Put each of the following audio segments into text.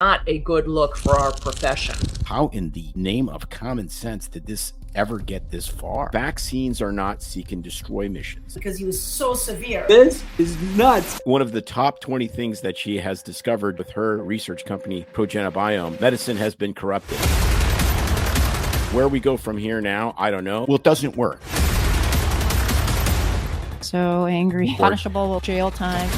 not a good look for our profession. How in the name of common sense did this ever get this far? Vaccines are not seek and destroy missions. Because he was so severe. This is nuts. One of the top 20 things that she has discovered with her research company, Progenobiome, medicine has been corrupted. Where we go from here now, I don't know. Well, it doesn't work. So angry, punishable with jail time.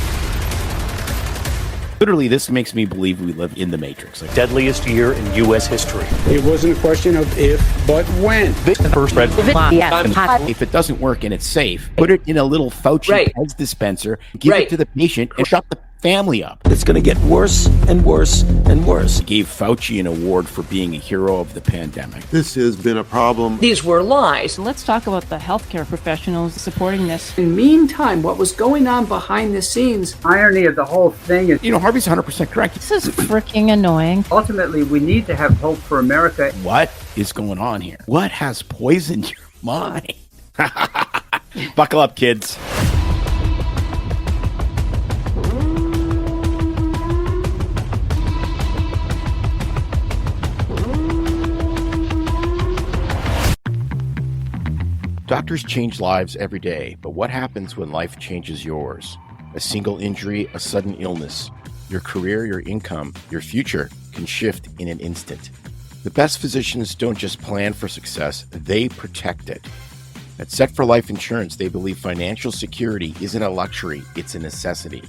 Literally, this makes me believe we live in the Matrix. Like, deadliest year in U.S. history. It wasn't a question of if, but when. First red. If it doesn't work and it's safe, put it in a little Fauci Pez dispenser, give it to the patient, and shut the family up. It's going to get worse and worse and worse. Gave Fauci an award for being a hero of the pandemic. This has been a problem. These were lies. Let's talk about the healthcare professionals supporting this. In the meantime, what was going on behind the scenes? Irony of the whole thing is, Harvey's 100% correct. This is freaking annoying. Ultimately, we need to have hope for America. What is going on here? What has poisoned your mind? Buckle up, kids. Doctors change lives every day, but what happens when life changes yours? A single injury, a sudden illness. Your career, your income, your future can shift in an instant. The best physicians don't just plan for success, they protect it. At Set for Life Insurance, they believe financial security isn't a luxury, it's a necessity.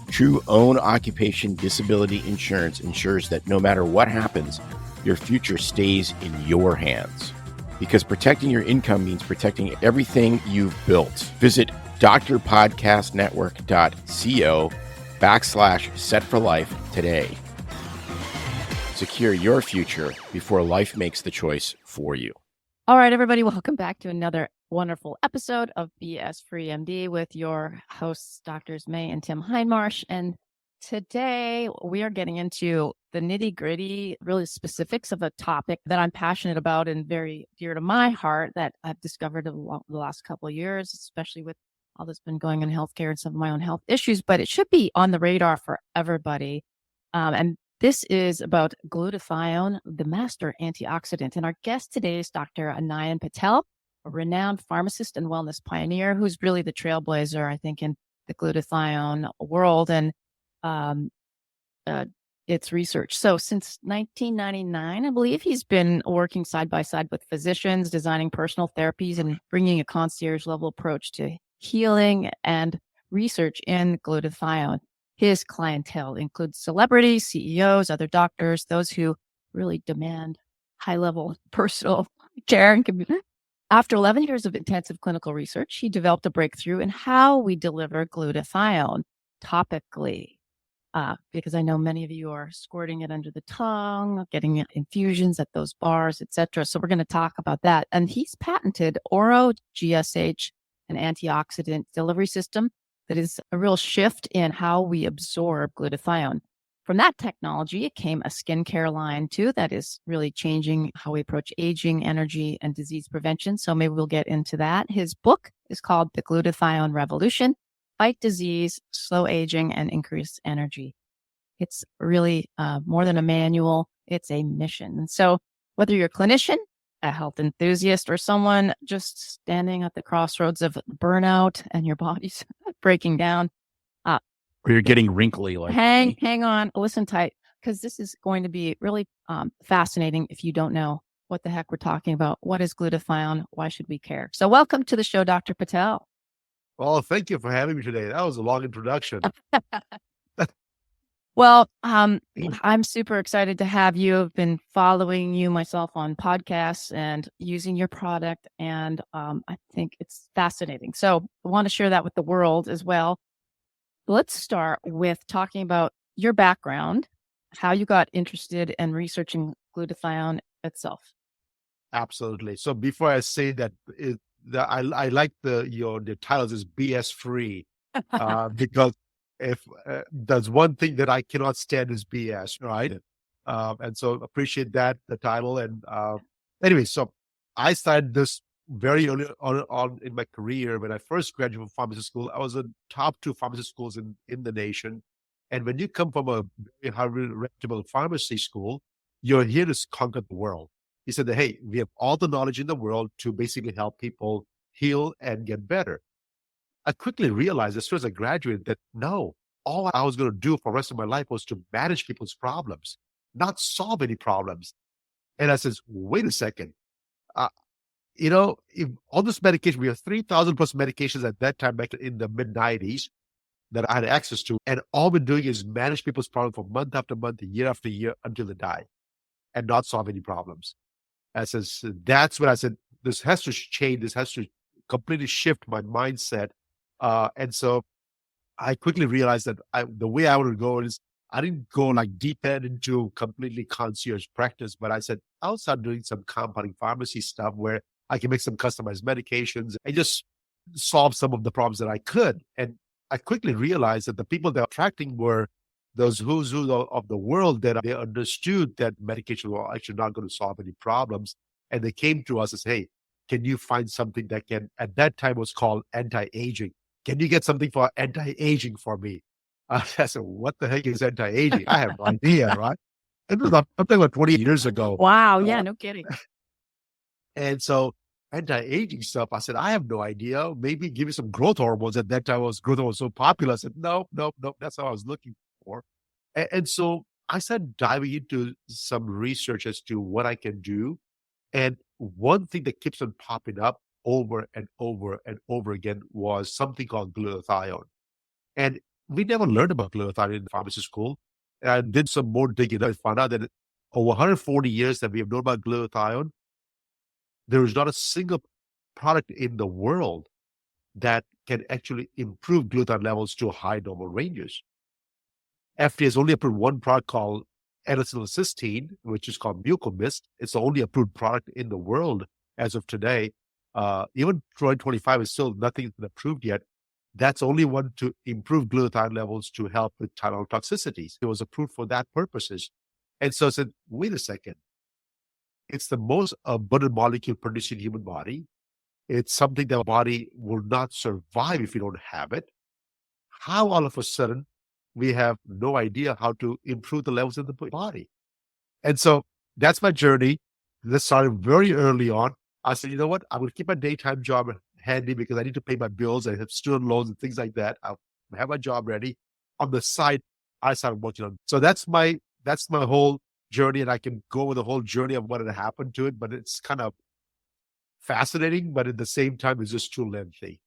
True own occupation disability insurance ensures that no matter what happens, your future stays in your hands. Because protecting your income means protecting everything you've built. Visit drpodcastnetwork.co/setforlife today. Secure your future before life makes the choice for you. All right, everybody, welcome back to another wonderful episode of BS Free MD with your hosts, Doctors May and Tim Hindmarsh. And today we are getting into the nitty-gritty, really specifics of a topic that I'm passionate about and very dear to my heart that I've discovered the last couple of years, especially with all that's been going on in healthcare and some of my own health issues, but it should be on the radar for everybody. And this is about glutathione, the master antioxidant. And our guest today is Dr. Nayan Patel, a renowned pharmacist and wellness pioneer who's really the trailblazer, I think, in the glutathione world and its research. So since 1999, I believe he's been working side by side with physicians, designing personal therapies and bringing a concierge level approach to healing and research in glutathione. His clientele includes celebrities, CEOs, other doctors, those who really demand high level personal care and community. After 11 years of intensive clinical research, he developed a breakthrough in how we deliver glutathione topically. Because I know many of you are squirting it under the tongue, getting infusions at those bars, etc. So we're going to talk about that. And he's patented Oro-GSH, an antioxidant delivery system that is a real shift in how we absorb glutathione. From that technology, it came a skincare line too that is really changing how we approach aging, energy, and disease prevention. So maybe we'll get into that. His book is called The Glutathione Revolution: Fight Disease, Slow Aging, and Increase Energy. It's really more than a manual, it's a mission. And so whether you're a clinician, a health enthusiast, or someone just standing at the crossroads of burnout and your body's breaking down, Or you're getting wrinkly. Hang on, listen tight, because this is going to be really fascinating if you don't know what the heck we're talking about. What is glutathione? Why should we care? So welcome to the show, Dr. Patel. Well, thank you for having me today. That was a long introduction. Well, I'm super excited to have you. I've been following you myself on podcasts and using your product, and I think it's fascinating. So I want to share that with the world as well. Let's start with talking about your background, how you got interested in researching glutathione itself. Absolutely. So before I say that, I like the titles is BS free because if there's one thing that I cannot stand is BS, right? And so appreciate the title. And anyway, so I started this very early on in my career. When I first graduated from pharmacy school, I was in top 2 pharmacy schools in the nation. And when you come from a very highly reputable pharmacy school, you're here to conquer the world. He said that, hey, we have all the knowledge in the world to basically help people heal and get better. I quickly realized as soon as I graduated that no, all I was going to do for the rest of my life was to manage people's problems, not solve any problems. And I says, wait a second. Uh, if all this medication, we have 3,000 plus medications at that time back in the mid 90s that I had access to. And all we're doing is manage people's problems for month after month, year after year until they die and not solve any problems. I says, that's when I said, this has to change. This has to completely shift my mindset. And so I quickly realized that the way I would go is I didn't go like deep end into completely concierge practice, but I said, I'll start doing some compounding pharmacy stuff where I can make some customized medications and just solve some of the problems that I could. And I quickly realized that the people that are attracting were those who's who of the world that they understood that medication were actually not going to solve any problems. And they came to us and said, hey, can you find something that can, at that time was called anti-aging. Can you get something for anti-aging for me? I said, what the heck is anti-aging? I have no idea, right? It was something like 20 years ago. Wow. Yeah, no kidding. And so anti-aging stuff, I said, I have no idea. Maybe give me some growth hormones. At that time, growth hormones so popular. I said, no. That's all I was looking for. And so I started diving into some research as to what I can do. And one thing that keeps on popping up over and over and over again was something called glutathione. And we never learned about glutathione in pharmacy school. And I did some more digging and found out that over 140 years that we have known about glutathione, there is not a single product in the world that can actually improve glutathione levels to high normal ranges. FDA has only approved one product called N-acetylcysteine, which is called Mucomyst. It's the only approved product in the world as of today. Even 2025 is still nothing approved yet. That's only one to improve glutathione levels to help with Tylenol toxicities. It was approved for that purposes. And so I said, wait a second. It's the most abundant molecule produced in the human body. It's something that the body will not survive if you don't have it. How all of a sudden we have no idea how to improve the levels in the body? And so that's my journey. This started very early on. I said, you know what? I'm going to keep my daytime job handy because I need to pay my bills. I have student loans and things like that. I'll have my job ready. On the side, I started working on. So that's my whole journey, and I can go over the whole journey of what had happened to it. But it's kind of fascinating, but at the same time, it's just too lengthy.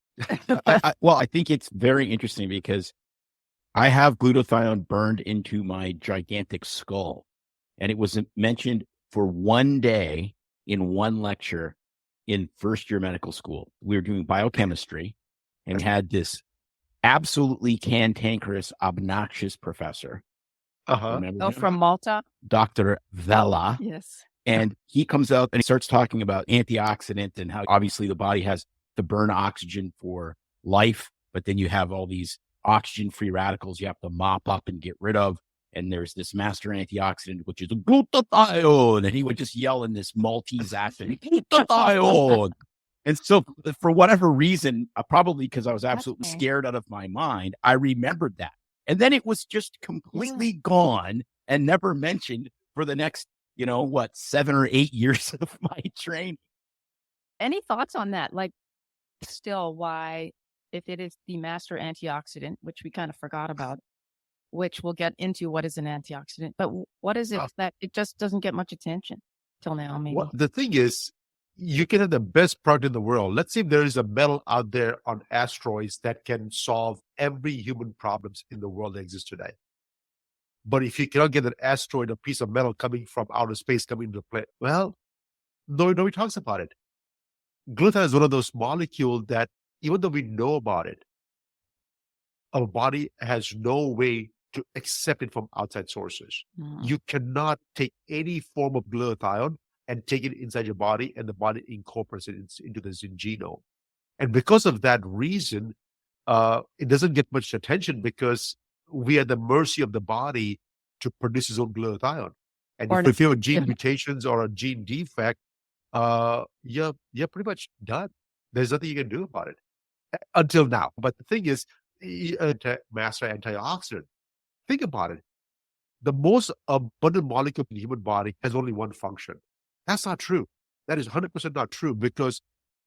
I think it's very interesting because I have glutathione burned into my gigantic skull, and it was mentioned for one day in one lecture in first year medical school. We were doing biochemistry, and we had this absolutely cantankerous, obnoxious professor. From Malta? Dr. Vela. Yes. And he comes out and he starts talking about antioxidant and how obviously the body has to burn oxygen for life, but then you have all these oxygen-free radicals you have to mop up and get rid of. And there's this master antioxidant, which is glutathione. And he would just yell in this Maltese accent, glutathione. And so for whatever reason, probably because I was absolutely scared out of my mind, I remembered that. And then it was just completely gone and never mentioned for the next, 7 or 8 years of my training. Any thoughts on that? Like, still, why, if it is the master antioxidant, which we kind of forgot about, which we'll get into what is an antioxidant, but what is it that it just doesn't get much attention till now? Maybe. Well, the thing is, you can have the best product in the world. Let's say there is a metal out there on asteroids that can solve every human problems in the world that exists today. But if you cannot get an asteroid, a piece of metal coming from outer space coming into play, well, nobody talks about it. Glutathione is one of those molecules that, even though we know about it, our body has no way to accept it from outside sources. You cannot take any form of glutathione and take it inside your body, and the body incorporates it into the genome. And because of that reason, it doesn't get much attention because we are at the mercy of the body to produce its own glutathione. And if you have gene mutations or a gene defect, you're pretty much done. There's nothing you can do about it until now. But the thing is, master antioxidant think about it. The most abundant molecule in the human body has only one function. That's not true. That is 100% not true, because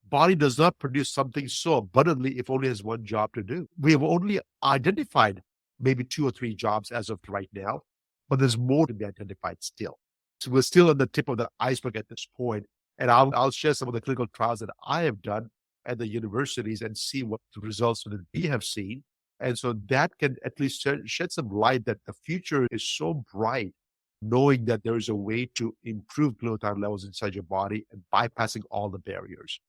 body does not produce something so abundantly if only has one job to do. We have only identified maybe 2 or 3 jobs as of right now, but there's more to be identified still. So we're still on the tip of the iceberg at this point. And I'll share some of the clinical trials that I have done at the universities and see what the results that we have seen. And so that can at least shed some light that the future is so bright, knowing that there is a way to improve glutathione levels inside your body and bypassing all the barriers.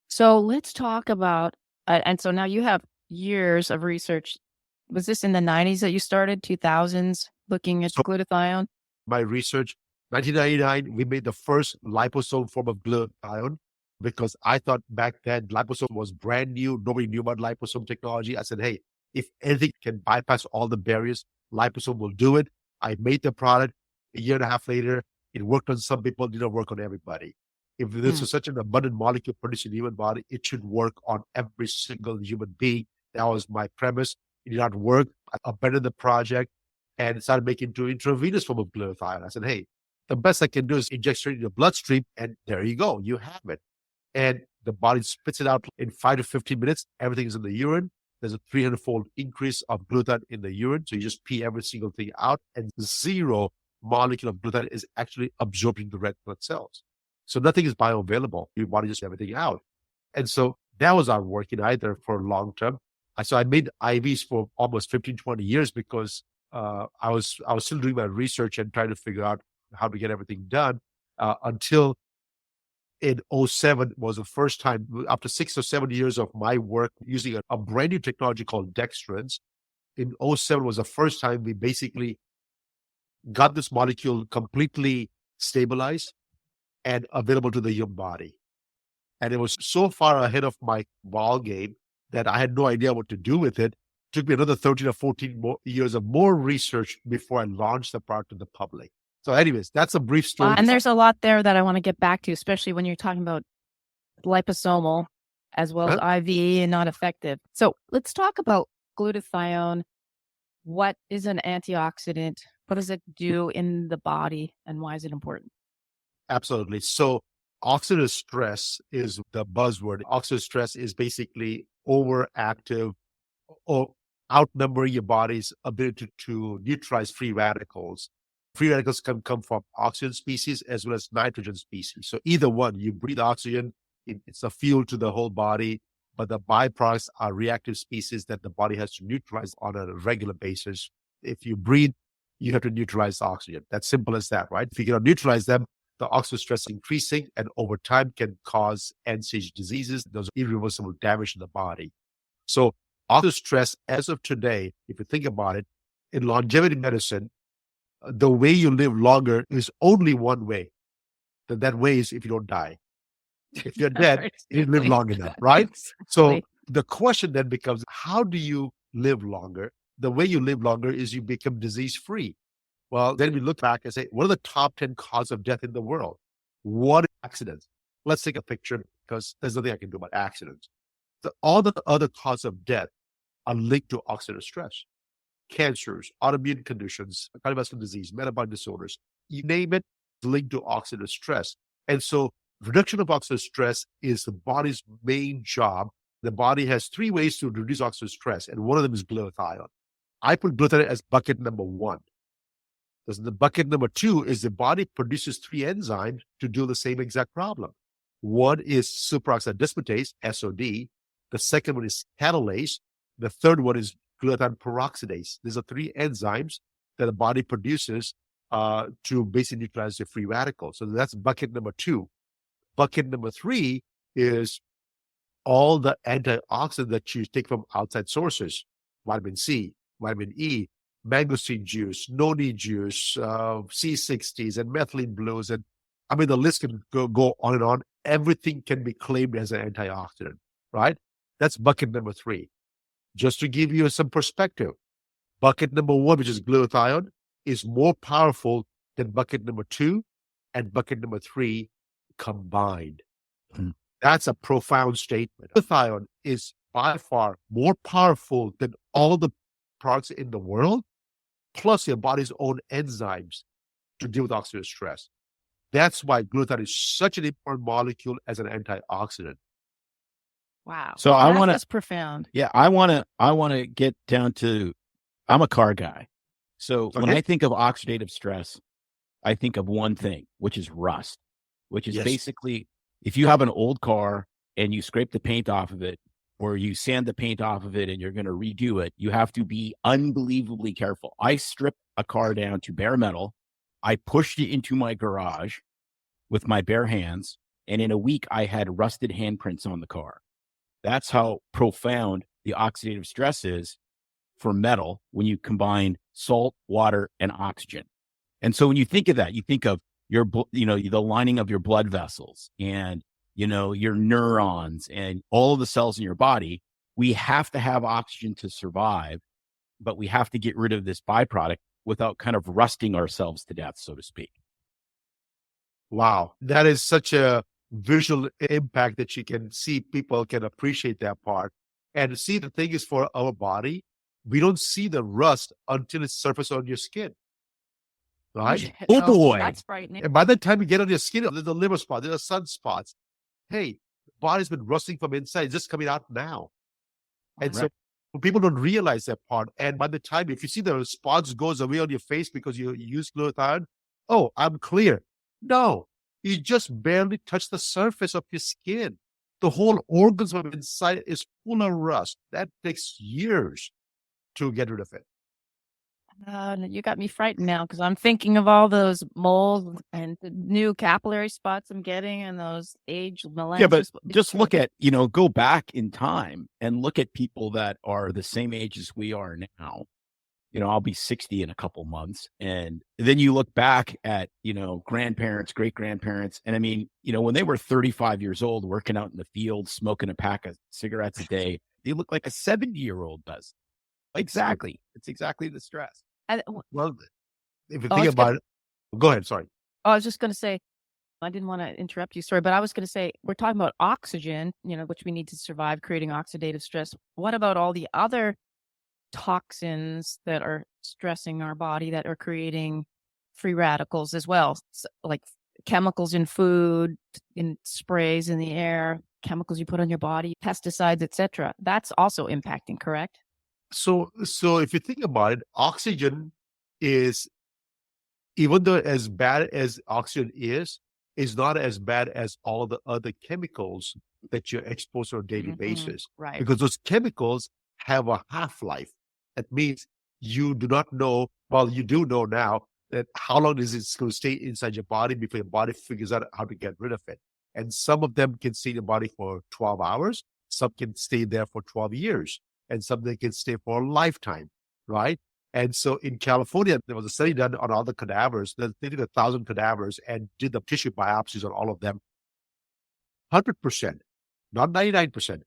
So let's talk about, and so now you have years of research. Was this in the 90s that you started, 2000s, looking at glutathione? My research, 1999, we made the first liposome form of glutathione, because I thought back then liposome was brand new. Nobody knew about liposome technology. I said, hey, if anything can bypass all the barriers, liposome will do it. I made the product. A year and a half later, it worked on some people, didn't work on everybody. If this is such an abundant molecule produced in the human body, it should work on every single human being. That was my premise. It did not work. I abandoned the project and started making into intravenous form of glutathione. I said, hey, the best I can do is inject straight in your bloodstream, and there you go. You have it. And the body spits it out in 5 to 15 minutes. Everything is in the urine. There's a 300-fold increase of glutathione in the urine. So you just pee every single thing out, and 0 molecule of glutathione is actually absorbed into the red blood cells. So nothing is bioavailable. Your body just everything out. And so that was our work in either for long term. So I made IVs for almost 15, 20 years because I was still doing my research and trying to figure out how to get everything done until in 2007 was the first time, after 6 or 7 years of my work using a brand new technology called dextrins. In 2007 was the first time we basically got this molecule completely stabilized and available to the human body. And it was so far ahead of my ball game that I had no idea what to do with it. It took me another 13 or 14 years of more research before I launched the product to the public. So anyways, that's a brief story. And there's a lot there that I want to get back to, especially when you're talking about liposomal as well as IV and not effective. So let's talk about glutathione. What is an antioxidant? What does it do in the body, and why is it important? Absolutely. So oxidative stress is the buzzword. Oxidative stress is basically overactive or outnumbering your body's ability to neutralize free radicals. Free radicals can come from oxygen species as well as nitrogen species. So either one, you breathe oxygen, it's a fuel to the whole body, but the byproducts are reactive species that the body has to neutralize on a regular basis. If you breathe, you have to neutralize the oxygen. That's simple as that, right? If you cannot neutralize them, the oxidative stress increasing and over time can cause end-stage diseases. Those irreversible damage to the body. So oxidative stress, as of today, if you think about it, in longevity medicine, the way you live longer is only one way. That way is if you don't die. If you're dead, you didn't live long enough, right? So the question then becomes, how do you live longer? The way you live longer is you become disease-free. Well, then we look back and say, what are the top 10 causes of death in the world? What accidents? Let's take a picture because there's nothing I can do about accidents. All the other causes of death are linked to oxidative stress. Cancers, autoimmune conditions, cardiovascular disease, metabolic disorders, you name it, linked to oxidative stress. And so reduction of oxidative stress is the body's main job. The body has 3 ways to reduce oxidative stress, and one of them is glutathione. I put glutathione as bucket number 1. The bucket number 2 is the body produces 3 enzymes to do the same exact problem. One is superoxide dismutase, SOD. The second one is catalase. The third one is glutathione peroxidase. These are 3 enzymes that the body produces to basically neutralize the free radicals. So that's bucket number 2. Bucket number 3 is all the antioxidants that you take from outside sources, vitamin C, vitamin E, mangosteen juice, noni juice, C60s, and methylene blues. And I mean, the list can go on and on. Everything can be claimed as an antioxidant, right? That's bucket number 3. Just to give you some perspective, bucket number 1, which is glutathione, is more powerful than bucket number 2 and bucket number 3 combined. That's a profound statement. Glutathione is by far more powerful than all the products in the world, plus your body's own enzymes to deal with oxidative stress. That's why glutathione is such an important molecule as an antioxidant. Wow. So I want to, That's profound. yeah, I want to get down to, I'm a car guy. So when Okay. I think of oxidative stress, I think of one thing, which is rust, which is Yes. basically if you have an old car and you scrape the paint off of it, or you sand the paint off of it and you're going to redo it, you have to be unbelievably careful. I stripped a car down to bare metal. I pushed it into my garage with my bare hands. And in a week, I had rusted handprints on the car. That's how profound the oxidative stress is for metal when you combine salt, water, and oxygen. And so when you think of that, you think of your, the lining of your blood vessels and, your neurons and all of the cells in your body. We have to have oxygen to survive, but we have to get rid of this byproduct without kind of rusting ourselves to death, so to speak. Wow. That is such a visual impact that you can see. People can appreciate that part. And see, the thing is, for our body, we don't see the rust until it's surfaces on your skin. Right? Oh boy. That's frightening. And by the time you get on your skin, there's a liver spot, there's sunspots. Hey, the body's been rusting from inside, it's just coming out now. And so people don't realize that part. And by the time, if you see the spots goes away on your face because you use glutathione, oh, I'm clear. No, you just barely touch the surface of your skin. The whole organs from inside is full of rust. That takes years to get rid of it. You got me frightened now because I'm thinking of all those moles and the new capillary spots I'm getting and those age melanges. Yeah, but just look at, go back in time and look at people that are the same age as we are now. I'll be 60 in a couple months. And then you look back at, grandparents, great grandparents. And I mean, when they were 35 years old, working out in the field, smoking a pack of cigarettes a day, they look like a 70-year-old does. Exactly. It's exactly the stress. Well, if you think about it, go ahead. Sorry. I was just going to say, I didn't want to interrupt you, sorry, but I was going to say, we're talking about oxygen, which we need to survive, creating oxidative stress. What about all the other toxins that are stressing our body that are creating free radicals as well? So, like chemicals in food, in sprays in the air, chemicals you put on your body, pesticides, etc. That's also impacting, correct? So if you think about it, oxygen is, even though as bad as oxygen is not as bad as all the other chemicals that you're exposed to on a daily basis. Right. Because those chemicals have a half-life. That means you do not know, well, you do know now that how long is it going to stay inside your body before your body figures out how to get rid of it. And some of them can stay in your body for 12 hours. Some can stay there for 12 years. And some they can stay for a lifetime, right? And so in California, there was a study done on all the cadavers. They did 1,000 cadavers and did the tissue biopsies on all of them. 100%, not 99%,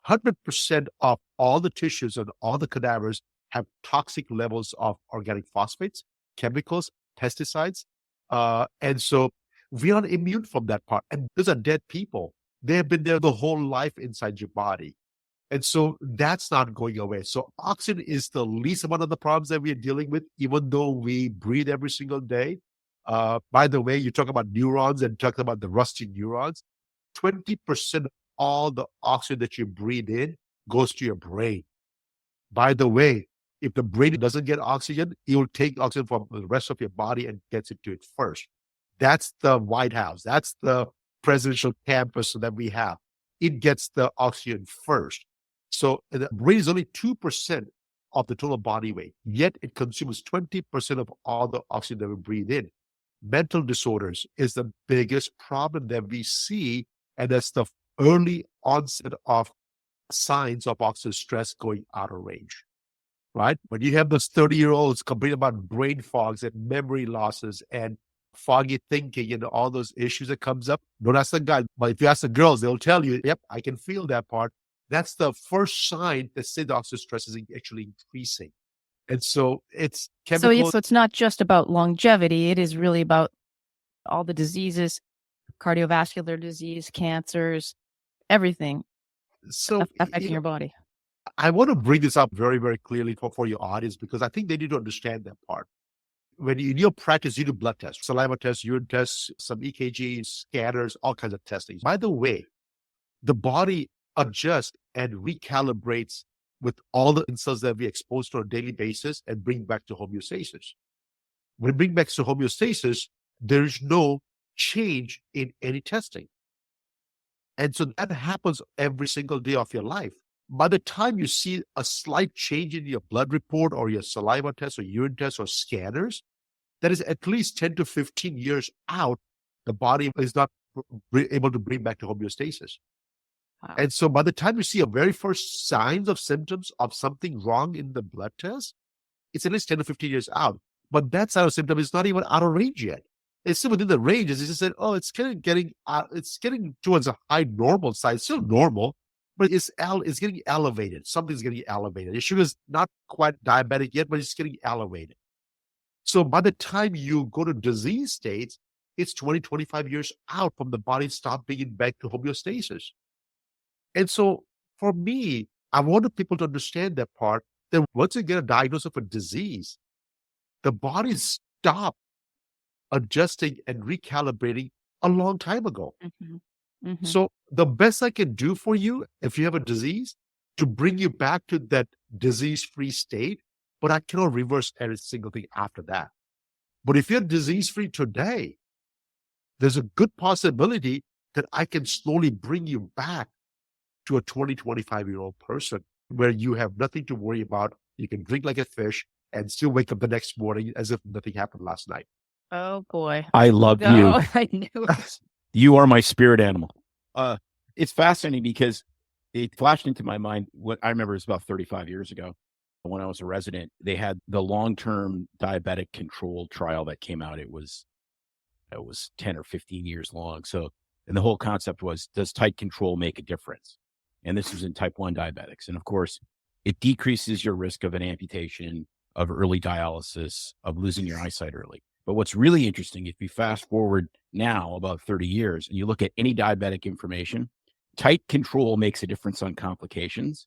100% of all the tissues and all the cadavers have toxic levels of organic phosphates, chemicals, pesticides. And so we are immune from that part. And those are dead people. They have been there the whole life inside your body. And so that's not going away. So oxygen is the least amount of the problems that we are dealing with, even though we breathe every single day. By the way, you talk about neurons and talk about the rusty neurons. 20% of all the oxygen that you breathe in goes to your brain. By the way, if the brain doesn't get oxygen, it will take oxygen from the rest of your body and gets it to it first. That's the White House. That's the presidential campus that we have. It gets the oxygen first. So the brain is only 2% of the total body weight, yet it consumes 20% of all the oxygen that we breathe in. Mental disorders is the biggest problem that we see, and that's the early onset of signs of oxidative stress going out of range, right? When you have those 30-year-olds complaining about brain fogs and memory losses and foggy thinking and all those issues that comes up, don't ask the guy, but if you ask the girls, they'll tell you, yep, I can feel that part. That's the first sign that say the oxidative stress is actually increasing. And so it's chemical. So it's not just about longevity. It is really about all the diseases, cardiovascular disease, cancers, everything affecting your body. I want to bring this up very, very clearly for your audience because I think they need to understand that part. When you, in your practice, you do blood tests, saliva tests, urine tests, some EKGs, scanners, all kinds of testing. By the way, the body adjusts and recalibrates with all the insults that we expose to on a daily basis and bring back to homeostasis. When it brings back to homeostasis, there is no change in any testing. And so that happens every single day of your life. By the time you see a slight change in your blood report or your saliva test or urine test or scanners, that is at least 10 to 15 years out, the body is not able to bring back to homeostasis. Wow. And so by the time you see a very first signs of symptoms of something wrong in the blood test, it's at least 10 to 15 years out. But that sign of symptom is not even out of range yet. It's still within the range. It's just said, oh, it's getting towards a high normal side, still normal, but it's getting elevated. Something's getting elevated. Your sugar's not quite diabetic yet, but it's getting elevated. So by the time you go to disease states, it's 20, 25 years out from the body stop being back to homeostasis. And so for me, I wanted people to understand that part, that once you get a diagnosis of a disease, the body stopped adjusting and recalibrating a long time ago. So the best I can do for you, if you have a disease, to bring you back to that disease-free state, but I cannot reverse every single thing after that. But if you're disease-free today, there's a good possibility that I can slowly bring you back to a 20, 25-year-old person where you have nothing to worry about. You can drink like a fish and still wake up the next morning as if nothing happened last night. Oh boy. I love No, you. I knew it. You are my spirit animal. It's fascinating because it flashed into my mind what I remember is about 35 years ago when I was a resident. They had the long-term diabetic control trial that came out. It was 10 or 15 years long. So, and the whole concept was, does tight control make a difference? And this was in type 1 diabetics. And of course, it decreases your risk of an amputation, of early dialysis, of losing your eyesight early. But what's really interesting, if you fast forward now about 30 years and you look at any diabetic information, tight control makes a difference on complications,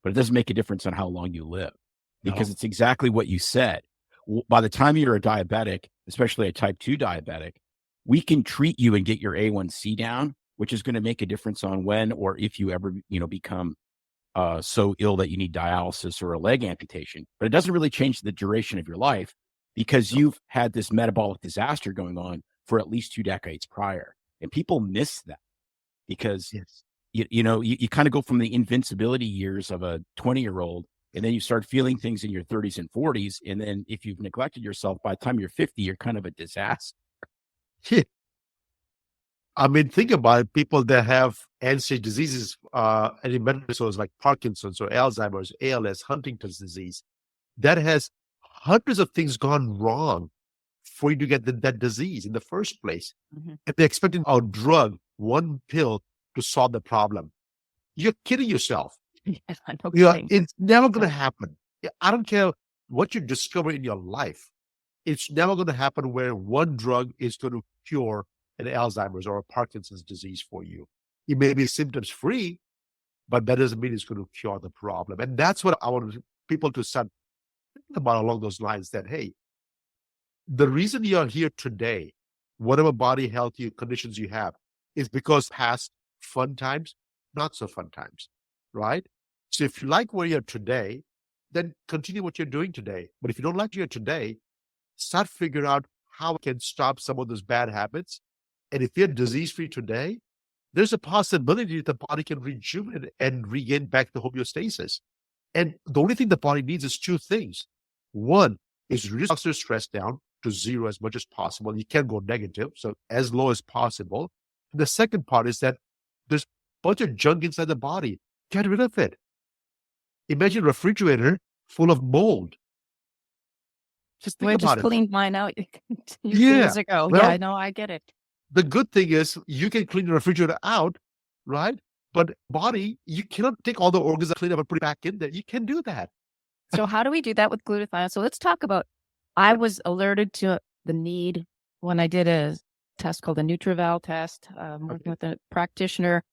but it doesn't make a difference on how long you live, because it's exactly what you said. By the time you're a diabetic, especially a type 2 diabetic, we can treat you and get your A1C down, which is going to make a difference on when or if you ever, become so ill that you need dialysis or a leg amputation. But it doesn't really change the duration of your life, because you've had this metabolic disaster going on for at least 2 decades prior. And people miss that because, you kind of go from the invincibility years of a 20-year-old, and then you start feeling things in your 30s and 40s. And then if you've neglected yourself, by the time you're 50, you're kind of a disaster. I mean, think about it. People that have end-stage diseases, any mental disorders like Parkinson's or Alzheimer's, ALS, Huntington's disease, that has hundreds of things gone wrong for you to get that disease in the first place. And they're expecting a drug, one pill, to solve the problem. You're kidding yourself. It's never going to happen. I don't care what you discover in your life. It's never going to happen where one drug is going to cure an Alzheimer's or a Parkinson's disease for you. It may be symptoms free, but that doesn't mean it's going to cure the problem. And that's what I want people to start thinking about along those lines, that, hey, the reason you're here today, whatever body health conditions you have, is because past fun times, not so fun times, right? So if you like where you're today, then continue what you're doing today. But if you don't like you're today, start figuring out how you can stop some of those bad habits. And if you're disease-free today, there's a possibility that the body can rejuvenate and regain back the homeostasis. And the only thing the body needs is 2 things. One is reduce oxidative stress down to 0 as much as possible. You can go negative, so as low as possible. And the second part is that there's a bunch of junk inside the body. Get rid of it. Imagine a refrigerator full of mold. Just think about it. Cleaned mine out years ago. Well, yeah, I know, I get it. The good thing is you can clean the refrigerator out, right? But body, you cannot take all the organs and clean up and put it back in there. You can do that. So how do we do that with glutathione? So let's talk about, I was alerted to the need when I did a test called a NutriVal test, working with a practitioner,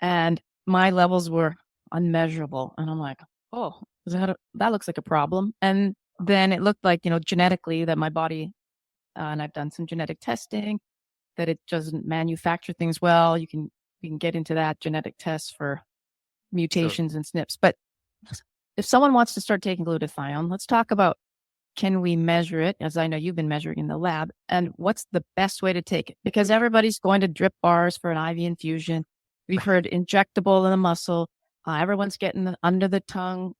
and my levels were unmeasurable. And I'm like, oh, that looks like a problem. And then it looked like, genetically that my body, and I've done some genetic testing, that it doesn't manufacture things well. We can get into that genetic tests for mutations and SNPs. But if someone wants to start taking glutathione, let's talk about, can we measure it? As I know you've been measuring in the lab, and what's the best way to take it? Because everybody's going to drip bars for an IV infusion. We've heard injectable in the muscle. Everyone's getting the under the tongue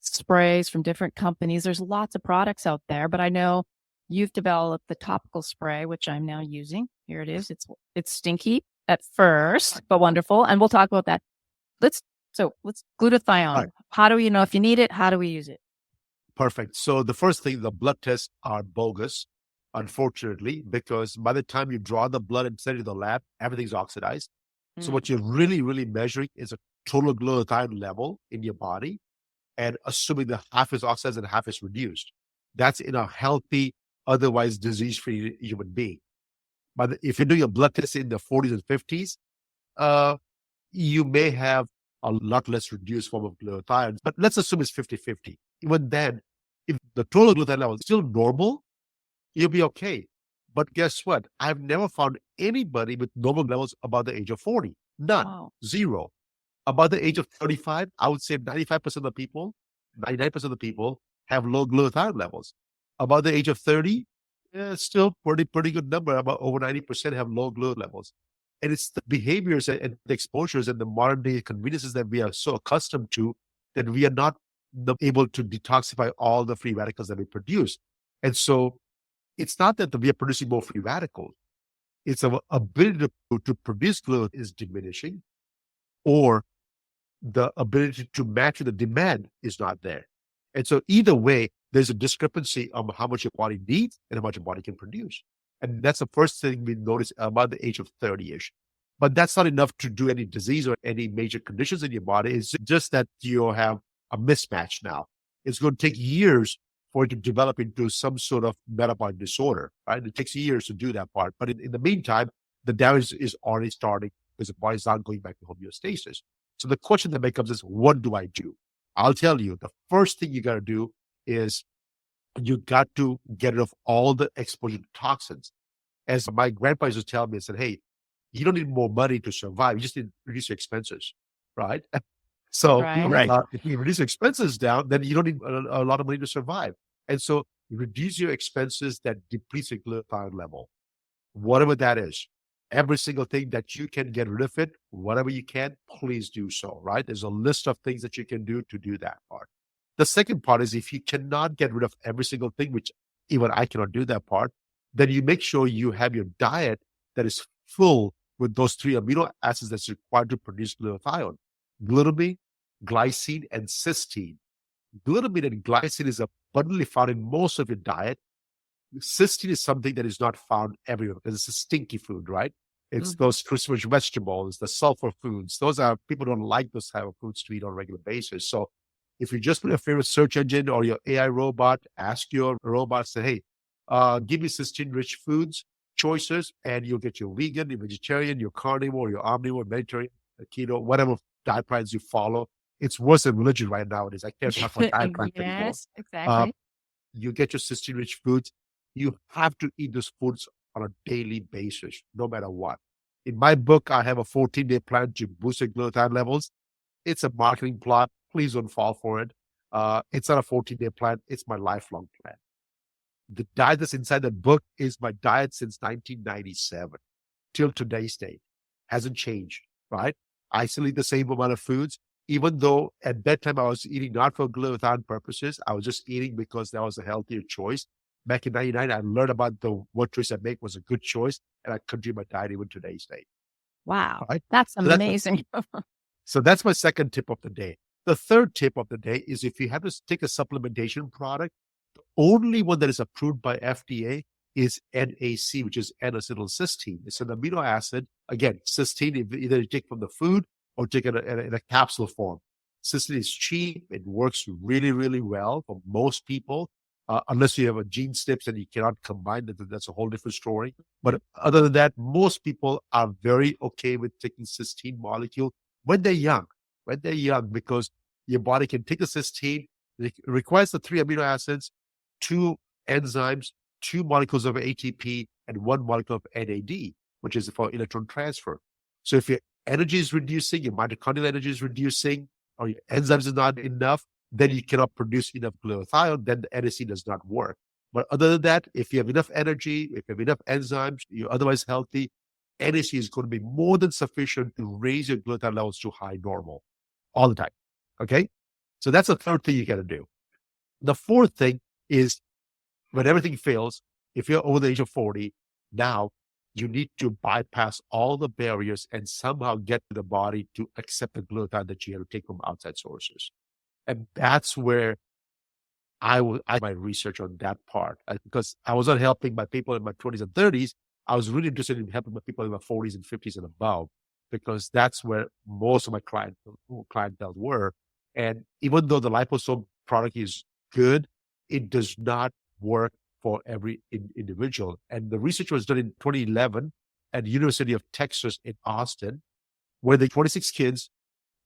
sprays from different companies. There's lots of products out there, but I know you've developed the topical spray, which I'm now using. Here it is. It's stinky at first, but wonderful. And we'll talk about that. Let's glutathione. Right. How do we know if you need it? How do we use it? Perfect. So the first thing, the blood tests are bogus, unfortunately, because by the time you draw the blood and send it to the lab, everything's oxidized. So what you're really, really measuring is a total glutathione level in your body, and assuming that half is oxidized and half is reduced. That's in a healthy, otherwise disease-free human being. But if you're doing a blood test in the 40s and 50s, you may have a lot less reduced form of glutathione. But let's assume it's 50-50. Even then, if the total glutathione level is still normal, you'll be okay. But guess what? I've never found anybody with normal levels above the age of 40. None. Wow. Zero. Above the age of 35, I would say 95% of the people, 99% of the people have low glutathione levels. Above the age of 30, still pretty good number. About over 90% have low glut levels. And it's the behaviors and the exposures and the modern day conveniences that we are so accustomed to that we are not able to detoxify all the free radicals that we produce. And so it's not that we are producing more free radicals. It's our ability to produce glut is diminishing, or the ability to match the demand is not there. And so either way, there's a discrepancy on how much your body needs and how much your body can produce. And that's the first thing we notice about the age of 30-ish. But that's not enough to do any disease or any major conditions in your body. It's just that you have a mismatch now. It's going to take years for it to develop into some sort of metabolic disorder, right? It takes years to do that part. But in the meantime, the damage is already starting because the body's not going back to homeostasis. So the question that becomes is, what do I do? I'll tell you, the first thing you got to do is you got to get rid of all the exposure to toxins. As my grandpa used to tell me, he said, hey, you don't need more money to survive. You just need to reduce your expenses, right? So if you reduce your expenses down, then you don't need a lot of money to survive. And so reduce your expenses that depletes your glutathione level, whatever that is. Every single thing that you can get rid of it, whatever you can, please do so, right? There's a list of things that you can do to do that part. The second part is if you cannot get rid of every single thing, which even I cannot do that part, then you make sure you have your diet that is full with those 3 amino acids that's required to produce glutathione: glutamine, glycine, and cysteine. Glutamine and glycine is abundantly found in most of your diet. Cysteine is something that is not found everywhere because it's a stinky food, right? It's those cruciferous vegetables, the sulfur foods. Those are, people don't like those type of foods to eat on a regular basis. So if you just put your favorite search engine or your AI robot, ask your robot, say, hey, give me cysteine-rich foods choices, and you'll get your vegan, your vegetarian, your carnivore, your omnivore, Mediterranean, keto, whatever diet plans you follow. It's worse than religion right nowadays. I can't talk about diet plans anymore. Yes, exactly. You get your cysteine-rich foods. You have to eat those foods on a daily basis, no matter what. In my book, I have a 14-day plan to boost your glutathione levels. It's a marketing plot. Please don't fall for it. It's not a 14-day plan. It's my lifelong plan. The diet that's inside the book is my diet since 1997 till today's date. Hasn't changed, right? I still eat the same amount of foods, even though at that time I was eating not for glutathione purposes. I was just eating because that was a healthier choice. Back in 99, I learned about what choice I make was a good choice, and I continue my diet even today's date. Wow. Right? That's So amazing. So that's my second tip of the day. The third tip of the day is if you have to take a supplementation product, the only one that is approved by FDA is NAC, which is N-acetylcysteine. It's an amino acid. Again, cysteine, either you take from the food or take it in a capsule form. Cysteine is cheap. It works really, really well for most people, unless you have a gene SNPs and you cannot combine it. That's a whole different story. But other than that, most people are very okay with taking cysteine molecule when they're young. when they're young, because your body can take the cysteine. It requires the 3 amino acids, 2 enzymes, 2 molecules of ATP, and 1 molecule of NAD, which is for electron transfer. So if your energy is reducing, your mitochondrial energy is reducing, or your enzymes is not enough, then you cannot produce enough glutathione, then the NAC does not work. But other than that, if you have enough energy, if you have enough enzymes, you're otherwise healthy, NAC is going to be more than sufficient to raise your glutathione levels to high normal all the time. Okay? So that's the third thing you got to do. The fourth thing is when everything fails, if you're over the age of 40, now you need to bypass all the barriers and somehow get to the body to accept the glutathione that you have to take from outside sources. And that's where I my research on that part, because I was not helping my people in my 20s and 30s. I was really interested in helping my people in my 40s and 50s and above, because that's where most of my clientele were. And even though the liposome product is good, it does not work for every individual. And the research was done in 2011 at the University of Texas in Austin, where the 26 kids,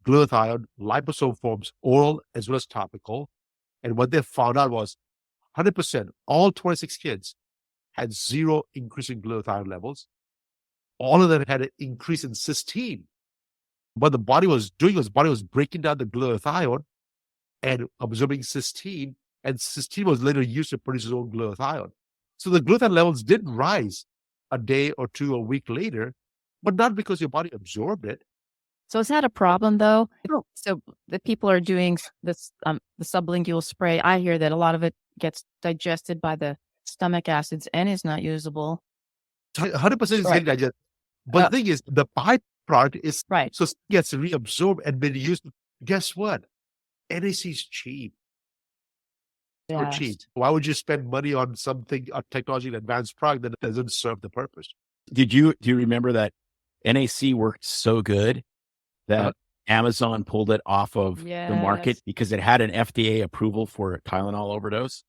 glutathione, liposome forms, oral as well as topical. And what they found out was 100%, all 26 kids had 0 increase in glutathione levels. All of them had an increase in cysteine. What the body was doing was breaking down the glutathione and absorbing cysteine, and cysteine was later used to produce its own glutathione. So the glutathione levels did rise a day or two, a week later, but not because your body absorbed it. So is that a problem though? So the people are doing this, the sublingual spray. I hear that a lot of it gets digested by the stomach acids and is not usable. 100% is getting digested. But the thing is, the byproduct is so it gets reabsorbed and been used. Guess what? NAC is cheap. So cheap. Why would you spend money on something, a technology, an advanced product that doesn't serve the purpose? Do you remember that NAC worked so good that Amazon pulled it off of the market because it had an FDA approval for a Tylenol overdose?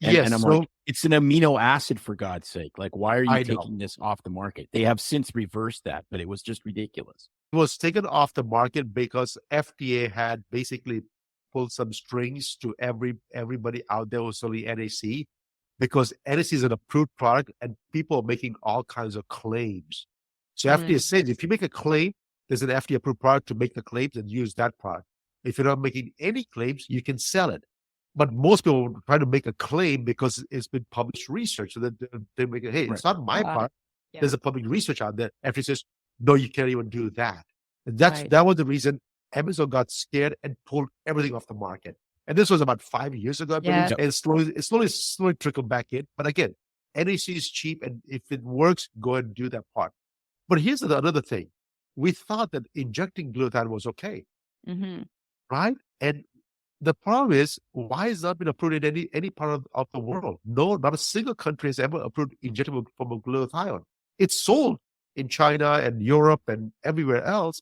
And I'm like, it's an amino acid, for God's sake. Like, why are you taking this off the market? They have since reversed that, but it was just ridiculous. It was taken off the market because FDA had basically pulled some strings to everybody out there who was selling NAC, because NAC is an approved product and people are making all kinds of claims. So FDA says, if you make a claim, there's an FDA approved product to make the claims and use that product. If you're not making any claims, you can sell it. But most people try to make a claim because it's been published research. So that they make it, hey, it's not my part. There's a public research out there. FDA says, no, you can't even do that. And that was the reason Amazon got scared and pulled everything off the market. And this was about 5 years ago, I believe. And it slowly trickled back in. But again, NAC is cheap, and if it works, go ahead and do that part. But here's another thing. We thought that injecting glutathione was okay, right? And the problem is, why has not been approved in any part of the world? No, not a single country has ever approved injectable form of glutathione. It's sold in China and Europe and everywhere else,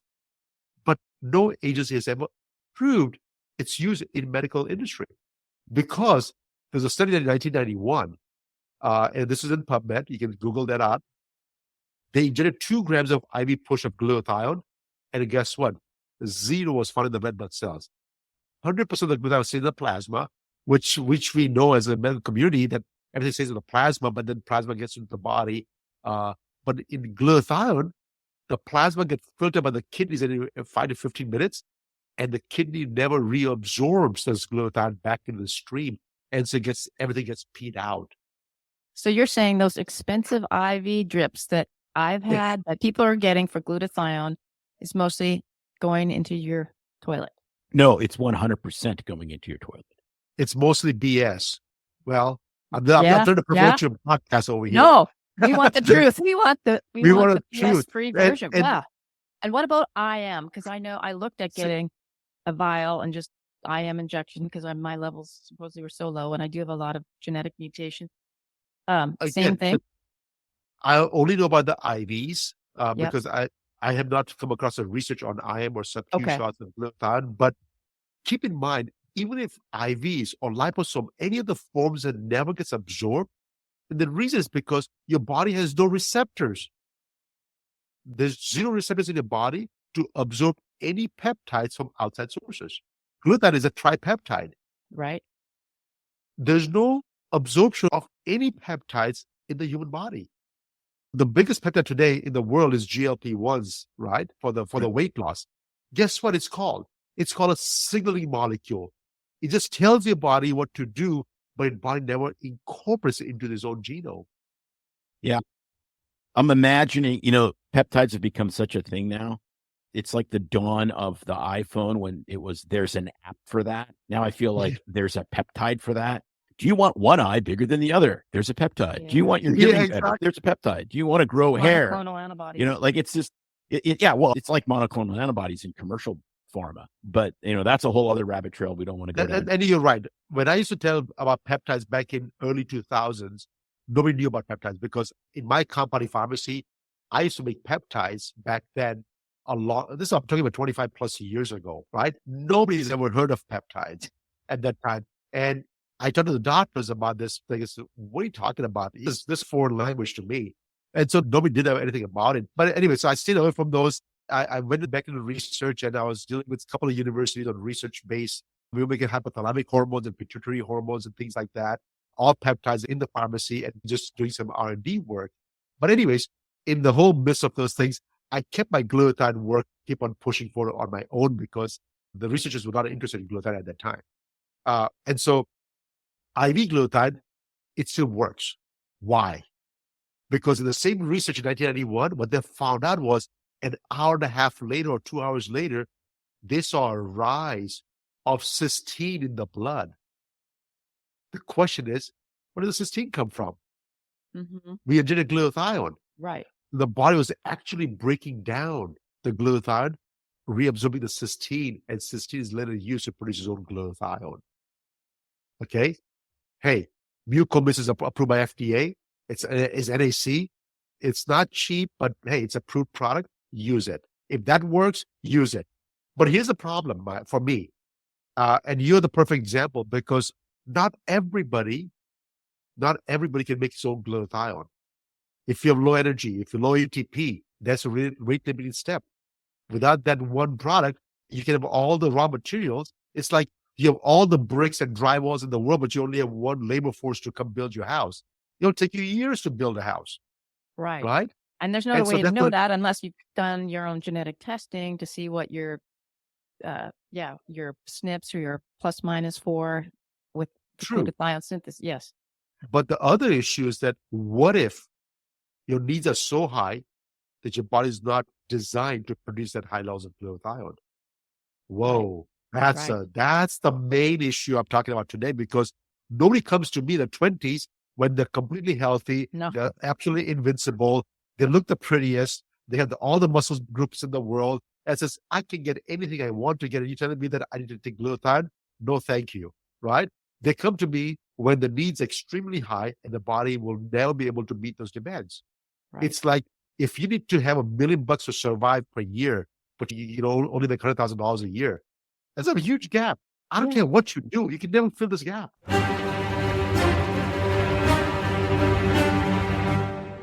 but no agency has ever approved its use in medical industry. Because there's a study in 1991, and this is in PubMed, you can Google that out. They injected 2 grams of IV push of glutathione, and guess what? 0 was found in the red blood cells. 100% of the glutathione stays in the plasma, which we know as a medical community that everything stays in the plasma, but then plasma gets into the body. But in glutathione, the plasma gets filtered by the kidneys in 5 to 15 minutes, and the kidney never reabsorbs this glutathione back into the stream, and so everything gets peed out. So you're saying those expensive IV drips that I've had, that people are getting for glutathione, is mostly going into your toilet? No, it's 100% going into your toilet. It's mostly BS. Well, I'm not trying to promote your podcast over here. No, we want the truth. We want the truth. BS-free version. And what about IM? Because I know I looked at getting a vial and just IM injection because my levels supposedly were so low, and I do have a lot of genetic mutation. Same thing. I only know about the IVs because I have not come across a research on IM or sub-Q shots of glutathione. But keep in mind, even if IVs or liposome, any of the forms that never gets absorbed, and the reason is because your body has no receptors. There's 0 receptors in your body to absorb any peptides from outside sources. Glutathione is a tripeptide. Right. There's no absorption of any peptides in the human body. The biggest peptide today in the world is GLP-1s, right? For the weight loss. Guess what it's called? It's called a signaling molecule. It just tells your body what to do, but your body never incorporates it into its own genome. Yeah. I'm imagining, peptides have become such a thing now. It's like the dawn of the iPhone when there's an app for that. Now I feel like there's a peptide for that. Do you want one eye bigger than the other? There's a peptide. Yeah. Do you want your hearing better? Exactly. There's a peptide. Do you want to grow hair? Monoclonal antibodies. It's just, it's like monoclonal antibodies in commercial pharma. But, that's a whole other rabbit trail we don't want to go down. And you're right. When I used to tell about peptides back in early 2000s, nobody knew about peptides because in my company pharmacy, I used to make peptides back then I'm talking about 25 plus years ago, right? Nobody's ever heard of peptides at that time. And I talked to the doctors about this thing. I said, what are you talking about? This foreign language to me. And so nobody did know anything about it. But anyway, so I stayed away from those. I went back into research and I was dealing with a couple of universities on research base. We were making hypothalamic hormones and pituitary hormones and things like that, all peptides in the pharmacy and just doing some R&D work. But anyways, in the whole midst of those things, I kept my glutathione work, keep on pushing for it on my own because the researchers were not interested in glutathione at that time. And so IV glutathione, it still works. Why? Because in the same research in 1991, what they found out was an hour and a half later or 2 hours later, they saw a rise of cysteine in the blood. The question is, where does the cysteine come from? Mm-hmm. We injected glutathione. Right. The body was actually breaking down the glutathione, reabsorbing the cysteine, and cysteine is later used to produce its own glutathione. Okay? Hey, mucomis is approved by FDA. It's NAC. It's not cheap, but hey, it's a approved product. Use it. If that works, use it. But here's the problem for me. And you're the perfect example because not everybody can make its own glutathione. If you have low energy, if you're low ATP, that's a rate limiting step. Without that one product, you can have all the raw materials. It's like you have all the bricks and drywalls in the world, but you only have one labor force to come build your house. It'll take you years to build a house. Right. Right? And there's no way to know that unless you've done your own genetic testing to see what your SNPs or your plus minus for with glutathione synthesis. Yes. But the other issue is that what if your needs are so high that your body is not designed to produce that high levels of glutathione? Whoa, that's the main issue I'm talking about today because nobody comes to me in their 20s when they're completely healthy, they're absolutely invincible, they look the prettiest, they have all the muscle groups in the world, and says, I can get anything I want to get, and you're telling me that I need to take glutathione? No, thank you, right? They come to me when the need's extremely high and the body will never be able to meet those demands. Right. It's like if you need to have $1 million to survive per year, but you only make $100,000 a year, that's a huge gap. I don't care what you do, you can never fill this gap.